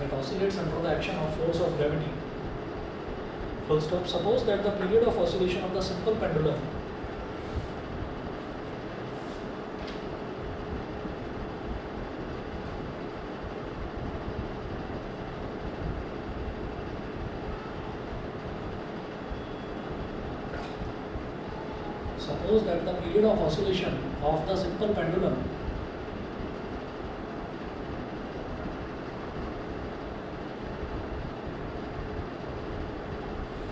That oscillates under the action of force of gravity. Full stop. Suppose that the period of oscillation of the simple pendulum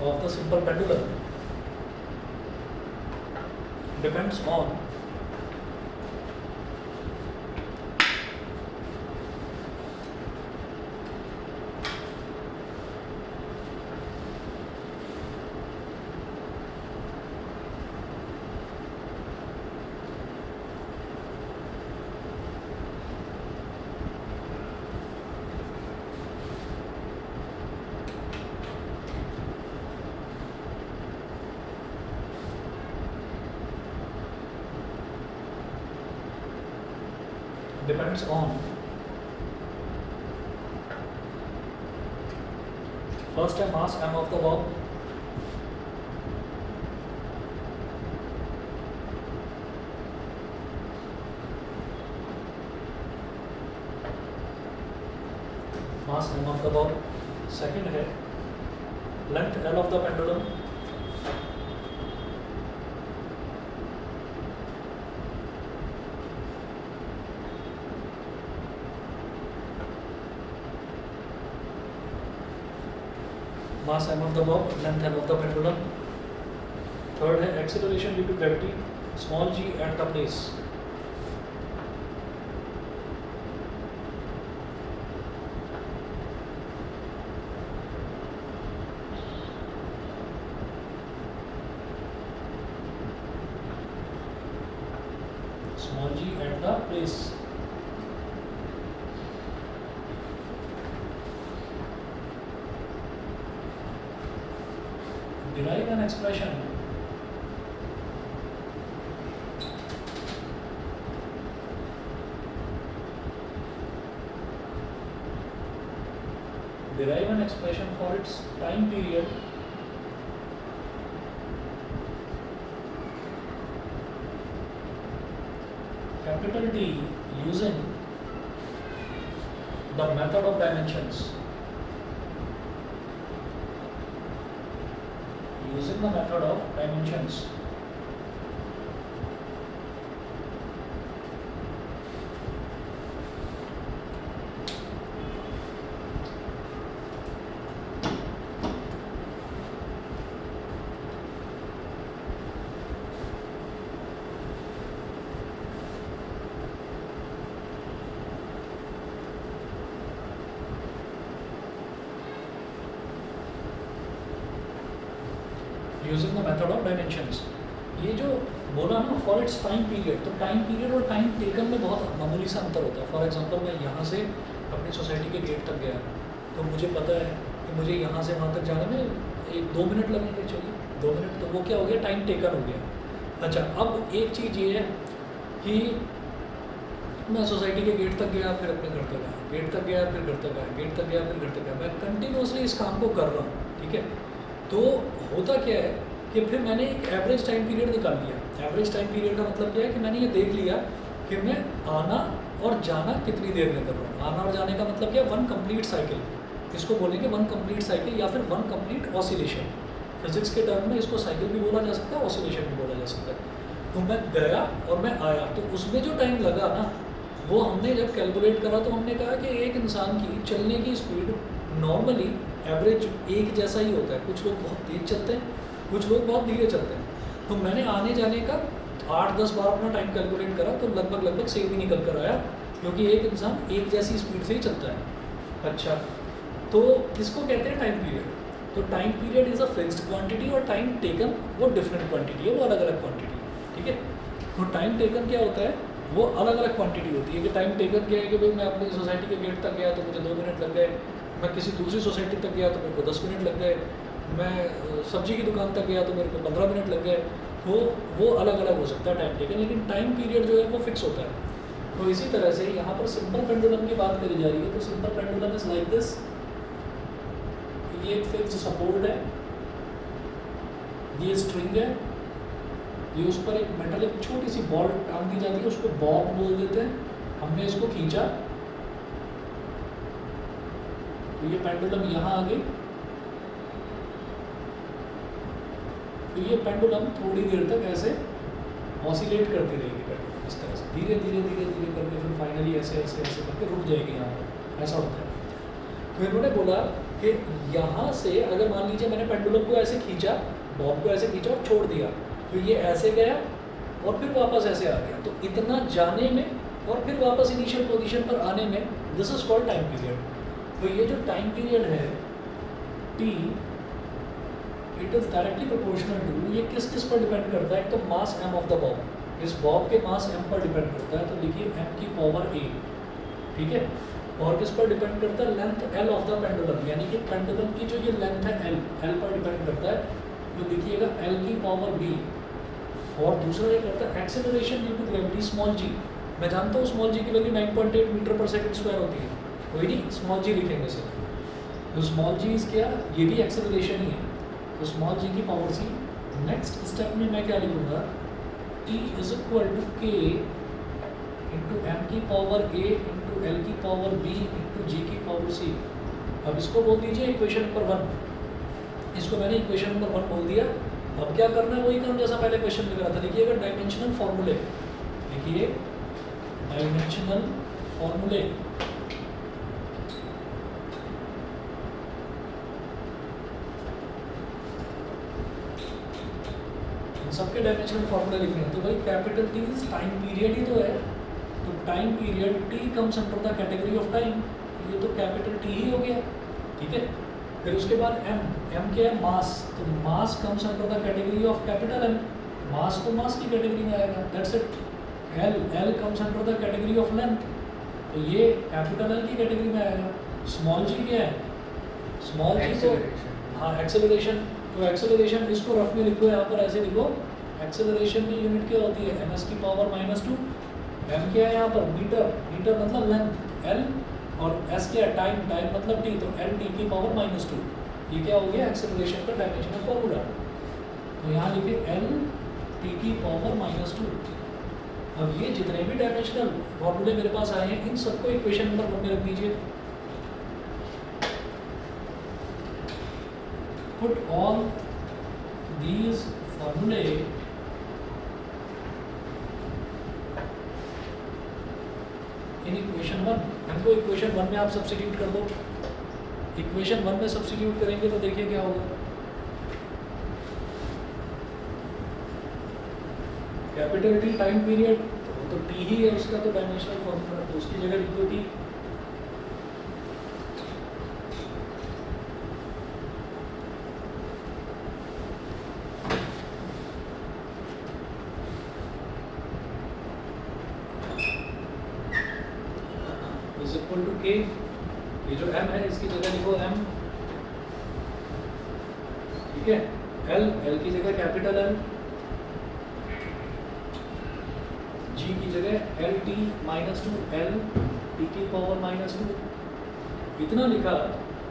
of the simple pendulum depends on first mass m of the bob, mass m of the bob, second है length L of the pendulum, mass m of the bob, length L of the pendulum, third है acceleration due to gravity, small g at the place, small g at the place. Derive an expression for its time period capital T using the method of dimensions. Using the method of dimensions. Using the method of dimensions. ये जो बोला ना for its time period, तो time period और time taken में बहुत मामूली सा अंतर होता है. फॉर एग्जांपल मैं यहाँ से अपनी सोसाइटी के गेट तक गया, तो मुझे पता है कि मुझे यहाँ से वहाँ तक जाने में 1-2 मिनट लगेंगे. चलिए 2 मिनट, तो वो क्या हो गया, टाइम टेकन हो गया. अच्छा, अब एक चीज़ ये है कि मैं सोसाइटी के गेट तक गया, फिर अपने घर तक आया, गेट तक गया, फिर घर तक आया, गेट तक गया, फिर घर तक आया. मैं कंटिन्यूसली इस काम को कर रहा हूँ, ठीक है. तो होता क्या है कि फिर मैंने एक एवरेज टाइम पीरियड निकाल लिया। एवरेज टाइम पीरियड का मतलब क्या है कि मैंने ये देख लिया कि मैं आना और जाना कितनी देर में कर रहा हूँ। आना और जाने का मतलब क्या है, वन कंप्लीट साइकिल, इसको बोलेंगे वन कंप्लीट साइकिल या फिर वन कंप्लीट ऑसिलेशन। फिजिक्स के टर्म में इसको साइकिल भी बोला जा सकता है, ऑसिलेशन भी बोला जा सकता है। तो मैं गया और मैं आया, तो उसमें जो टाइम लगा ना, वो हमने जब कैलकुलेट करा तो हमने कहा कि एक इंसान की चलने की स्पीड नॉर्मली एवरेज एक जैसा ही होता है। कुछ लोग बहुत तेज चलते हैं, कुछ लोग बहुत धीरे चलते हैं। तो मैंने आने जाने का 8-10 बार अपना टाइम कैलकुलेट करा तो लगभग सेम ही निकल कर आया, क्योंकि एक इंसान एक जैसी स्पीड से ही चलता है। अच्छा, तो किसको कहते हैं टाइम पीरियड? तो time period is a fixed quantity और टाइम टेकन वो डिफरेंट क्वांटिटी है, वो अलग अलग क्वांटिटी है। ठीक है, तो टाइम टेकन क्या होता है, वो अलग अलग क्वांटिटी होती है। कि टाइम टेकन क्या है कि भाई मैं अपनी सोसाइटी के गेट तक गया तो मुझे 2 मिनट लग गए, मैं किसी दूसरी सोसाइटी तक गया तो मेरे को 10 मिनट लग गए, मैं सब्जी की दुकान तक गया तो मेरे को 15 मिनट लग गए। वो अलग अलग हो सकता है टाइम टेकन, लेकिन टाइम पीरियड जो है वो फिक्स होता है। तो इसी तरह से यहाँ पर सिंपल पेंडुलम की बात करी जा रही है। तो simple pendulum is like this, ये एक फिक्स्ड सपोर्ट है, ये स्ट्रिंग है, ये उस पर एक मेटल एक छोटी सी बॉल टांग दी जाती है, उसको बॉब बोल देते हैं। हमने इसको खींचा तो ये पेंडुलम यहाँ आ गई। तो ये पेंडुलम थोड़ी देर तक ऐसे ऑसिलेट करती रहेगी, पेंडुलम इस तरह से धीरे धीरे धीरे धीरे करके फिर फाइनली ऐसे ऐसे ऐसे करके रुक जाएगी यहाँ पर, ऐसा होता है। तो इन्होंने बोला कि यहाँ से अगर मान लीजिए मैंने पेंडुलम को ऐसे खींचा, बॉब को ऐसे खींचा और छोड़ दिया, तो ये ऐसे गया और फिर वापस ऐसे आ गया। तो इतना जाने में और फिर वापस इनिशियल पोजीशन पर आने में, this is called time period. तो ये जो टाइम पीरियड है T, it is directly proportional to, ये किस किस पर डिपेंड करता है? एक तो mass M of the bob, इस बॉब के मास एम पर डिपेंड करता है, तो लिखिए एम की पावर ए। ठीक है, और किस पर डिपेंड करता है? Length L of the pendulum, यानी कि पेंडुलम की जो ये लेंथ है एल पर डिपेंड करता है, तो लिखिएगा एल की पावर बी। और दूसरा ये करता है acceleration due to gravity small g. मैं जानता हूँ स्मॉल जी की वैल्यू 9.8 मीटर पर सेकंड स्क्वायर होती है, कोई नहीं स्मॉल जी लिखेंगे सर। तो स्मॉल जी इज क्या, ये भी एक्सेलरेशन ही है, तो स्मॉल जी की पावर सी। नेक्स्ट स्टेप में मैं क्या लिखूंगा, टी इज इक्वल टू के इंटू एम की पावर ए इंटू एल की पावर बी इंटू जी की पावर सी। अब इसको बोल दीजिए इक्वेशन नंबर 1, इसको मैंने इक्वेशन नंबर 1 बोल दिया। अब क्या करना है, वही काम जैसा पहले क्वेश्चन में करा था। लिखिएगा डायमेंशनल फॉर्मूले, लिखिए डायमेंशनल फॉर्मूले। इन सबके डायमेंशनल फॉर्मूले लिखने हैं। तो भाई कैपिटल टी टाइम पीरियड ही तो है, तो time period T comes under the category of time, ये तो कैपिटल टी ही हो गया। ठीक है, फिर उसके बाद एम, एम क्या है? मास, तो mass comes under the category of capital M, mass तो मास की कैटेगरी में आएगा, that's it. L, L comes under the category of length, तो ये कैपिटल एल की कैटेगरी में आएगा। स्मॉल जी क्या है? स्मॉल जी तो हाँ एक्सेलरेशन, तो एक्सेलरेशन इसको रफ में लिखो, यहाँ पर ऐसे लिखो, एक्सेलरेशन की यूनिट क्या होती है? एम एस की पावर -2। एम क्या है यहाँ पर? मीटर, मीटर मतलब लेंथ एल, और एस क्या है? टाइम, टाइम मतलब टी, तो एल टी की पावर -2। ये क्या हो गया? एक्सेलरेशन का डायमेंशनल फॉर्मूला। तो यहाँ लिखिए एल टी की पावर -2। अब ये जितने भी डायमेंशनल फॉर्मूले मेरे पास आए हैं, इन सबको इक्वेशन नंबर 1 में रख दीजिए। पुट ऑल दीज फॉर्मूले इन इक्वेशन 1। इनको इक्वेशन 1 में आप सब्स्टिट्यूट कर दो। इक्वेशन 1 में सब्स्टिट्यूट करेंगे तो देखिए क्या होगा। कैपिटल टी टाइम पीरियड, तो टी ही है उसका तो डायमेंशनल फॉर्मूला, तो उसकी जगह लिख दो टी। इज इक्वल टू के, ये जो m है इसकी जगह लिखो m। ठीक है, l, l की जगह कैपिटल L, g की जगह एल टी -2 एल टी की पावर -2। इतना लिखा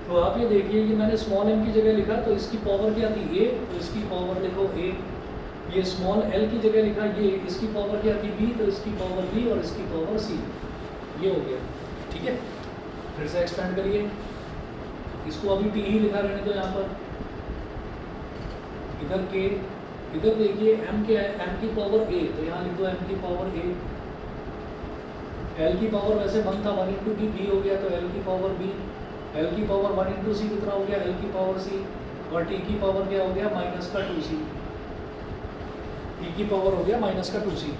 तो आप ये देखिए कि मैंने स्मॉल m की जगह लिखा तो इसकी पावर क्या थी a, तो इसकी पावर लिखो a। ये स्मॉल l की जगह लिखा ये, इसकी पावर क्या थी b, तो इसकी पावर b और इसकी पावर c। ये हो गया, ठीक है। फिर से एक्सपेंड करिए, इसको अभी t ही लिखा रहने दो यहाँ पर। इधर k, इधर देखिए m क्या है, m की पावर a, तो यहाँ लिख दो m की पावर a। l की पावर वैसे 1 था, 1 इंटू b हो गया, तो l की पावर b। l की पावर 1 इंटू सी कितना हो गया, l की पावर c। और t की पावर क्या हो गया, माइनस का 2c। t की पावर हो गया माइनस का 2c,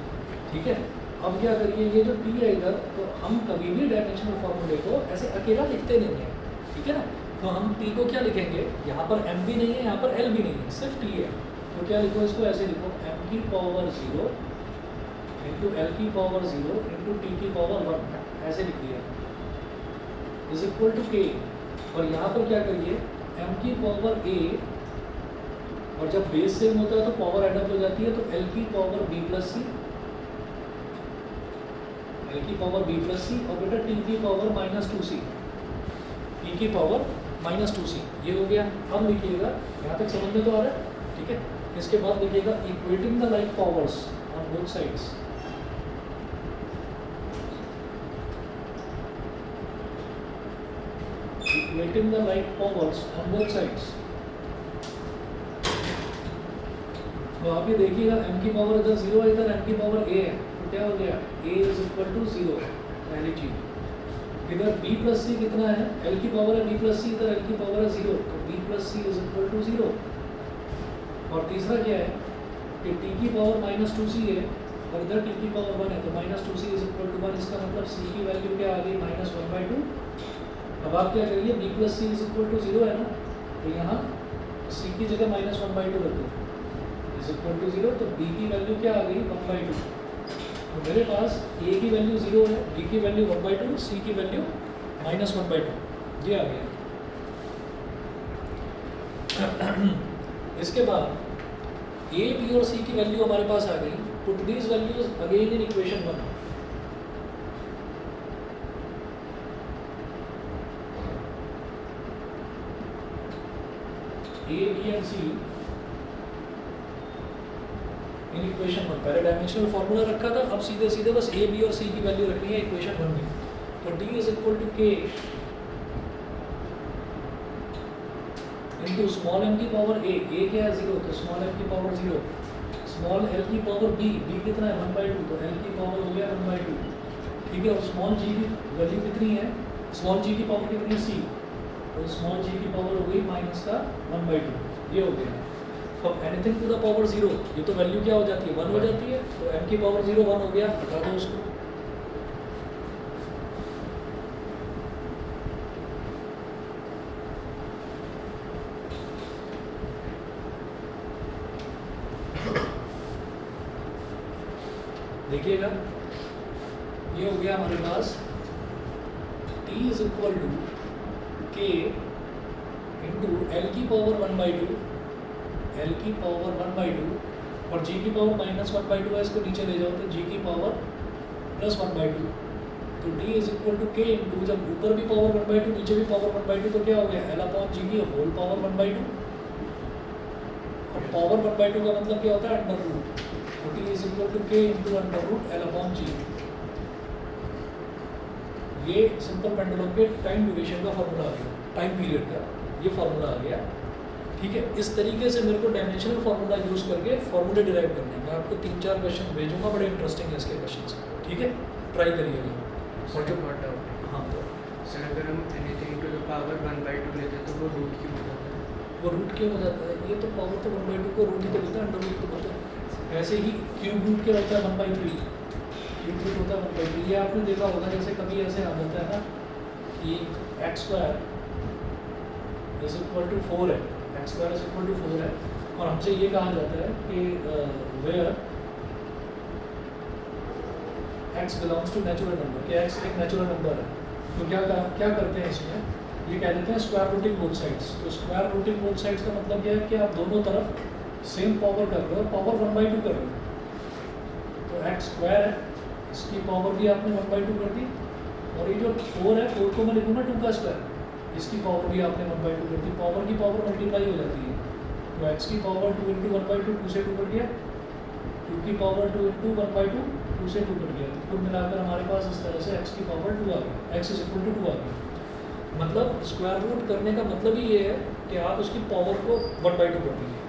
ठीक है। अब क्या करिए, ये जो t है इधर, तो हम कभी भी डायमेंशनल फॉर्मूले को ऐसे अकेला लिखते नहीं है, ठीक है ना। तो हम t को क्या लिखेंगे, यहाँ पर m भी नहीं है, यहाँ पर l भी नहीं है, सिर्फ t है। तो क्या लिखो, इसको ऐसे लिखो, m की पावर 0 इंटू l की पावर 0 इंटू t की पावर 1, ऐसे लिख दिया, इज इक्वल टू k। और यहाँ पर क्या करिए, m की पावर a, और जब बेस सेम होता है तो पावर एडअप हो जाती है, तो l की पावर b प्लस सी, l की पावर b प्लस सी, और बेटा t की पावर माइनस 2c, t की पावर माइनस 2c। ये हो गया। अब लिखिएगा, यहाँ तक समझ में तो आ रहा है, ठीक है। इसके बाद लिखिएगा equating the like powers on both sides. Equating the like powers on both sides। तो आप ये देखिएगा, m की पावर इधर 0 है, इधर m की पावर a है, तो क्या हो गया, a इज इक्वल टू 0, पहली चीज। इधर b प्लस सी कितना है, l की पावर है b प्लस सी, इधर l की पावर है 0, तो b plus C is equal to 0। और तीसरा क्या है कि t की पावर माइनस 2c है, और इधर t की पावर 1 है, तो minus 2c is equal to 1। इसका मतलब c की वैल्यू क्या आ गई, माइनस 1/2। अब आप क्या करिए, b plus C is equal to 0 है ना, तो यहाँ c की जगह माइनस 1/2 रख दो, इज इक्वल टू 0, तो b की वैल्यू क्या आ गई, 1/2। तो मेरे पास a की वैल्यू 0 है, b की वैल्यू 1/2, c की वैल्यू माइनस 1/2, ये आ गया। इसके बाद a, b और c की वैल्यू हमारे पास आ गई। Put these values again in equation 1। A, B and C in equation 1। पहले डायमेंशनल फॉर्मूला रखा था, अब सीधे सीधे बस A, B और C की वैल्यू रखनी है इक्वेशन 1 में। तो D is equal to K into small m की पावर A क्या है 0, तो स्मॉल m की पावर 0, स्मॉल l की पावर B कितना है 1/2, तो l की पावर हो गया 1/2, ठीक है। और स्मॉल g की वैल्यू कितनी है, स्मॉल g की पावर कितनी है C, तो स्मॉल g की पावर हो गई माइनस का 1/2, ये हो गया। अब एनीथिंग टू द पावर 0, ये तो वैल्यू क्या हो जाती है, 1 हो जाती है, तो m की पावर 0 1 हो गया, हटा दो उसको। देखिएगा, ये हो गया हमारे पास t is equal to k into L की पावर 1/2, एल की पावर 1/2, और g की पावर माइनस 1/2 है, इसको नीचे ले जाओ तो g की पावर प्लस 1/2। तो d is equal to k into, जब ऊपर भी पावर 1/2 नीचे भी पावर 1/2, तो क्या हो गया, l अपॉन g की होल पावर 1/2। और पावर 1/2 का मतलब क्या होता है, अंडर रूट। तो d is equal to k into under root l upon g। ये सिंपल पेंडुलम के टाइम ड्यूरेशन का फॉर्मूला आ गया, टाइम पीरियड का ये फॉर्मूला आ गया, ठीक है। इस तरीके से मेरे को डायमेंशनल फॉर्मूला यूज करके फॉर्मूले डिराइव करने हैं। मैं आपको 3-4 क्वेश्चन भेजूंगा, बड़े इंटरेस्टिंग है इसके क्वेश्चंस, ठीक है, ट्राई करिएगा। और जो बहुत डाउट है, हाँ, तो सर अगर हम एनीथिंग टू द पावर 1/2 लेते हैं तो वो रूट क्यों हो जाता है? वो रूट क्यों हो जाता है, ये तो पावर तो 1/2 को रूट ही तो होता है, अंडर रूट तो होता है। ऐसे ही क्यूब रूट क्या होता है 1/3, क्यूब रूट होता है 1/3। ये आपने देखा होगा, जैसे कभी ऐसे आ जाता है ना कि x² इज इक्वल टू 4 है, x² इज इक्वल टू 4 है, और हमसे ये कहा जाता है कि where x belongs to natural number, कि x एक नेचुरल नंबर है। तो क्या करते हैं इसमें, ये कह देते हैं स्क्वायर रूटिंग बोथ साइड्स। तो स्क्वायर रूटिंग बोथ साइड्स का मतलब क्या है कि आप दोनों तरफ सेम पावर कर रहे हो, पावर 1/2 कर रहे हो। तो x² है, इसकी पावर भी आपने 1/2 कर दी, और ये जो 4 है, 4 को मैं लिखूँगा 2 का स्क्वायर, इसकी पावर भी आपने 1/2 कर दी, पावर की पावर मल्टीप्लाई हो जाती है। तो x की पावर 2 इंटू 1/2 2 से 2 कट गया, 2 की पावर 2 इंटू 1/2 2 से 2 कट गया। तो कुल मिलाकर हमारे पास इस तरह से x की पावर 2 आ गई, x इज इक्वल टू 2 आ गई। मतलब स्क्वायर रूट करने का मतलब ही ये है कि आप उसकी पावर को 1/2 कर दीजिए,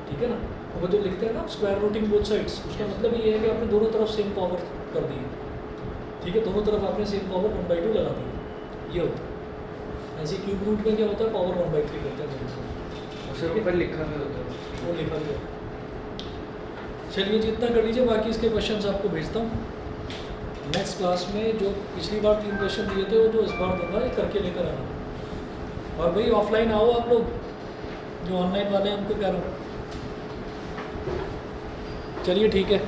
ठीक है ना। वो जो लिखते हैं ना स्क्वायर रूटिंग बोथ साइड्स, उसका मतलब ये है कि आपने दोनों तरफ सेम पावर कर दी है, ठीक है, दोनों तरफ आपने सेम पावर 1/2 लगा दी है, ये होता है। ऐसे क्यूब रूट में क्या होता है, पावर 1/3 करते हैं दोनों तरफ। उससे ऊपर लिखा भी होता है। वो लिखा भी है। चलिए जितना कर लीजिए, बाकी इसके क्वेश्चंस आपको भेजता हूँ नेक्स्ट क्लास में। जो पिछली बार 3 क्वेश्चन दिए थे वो जो इस बार दूंगा, ये करके लेकर आना। और भाई ऑफलाइन आओ आप लोग, जो ऑनलाइन वाले हैं उनको कह रहा हूँ। चलिए ठीक है।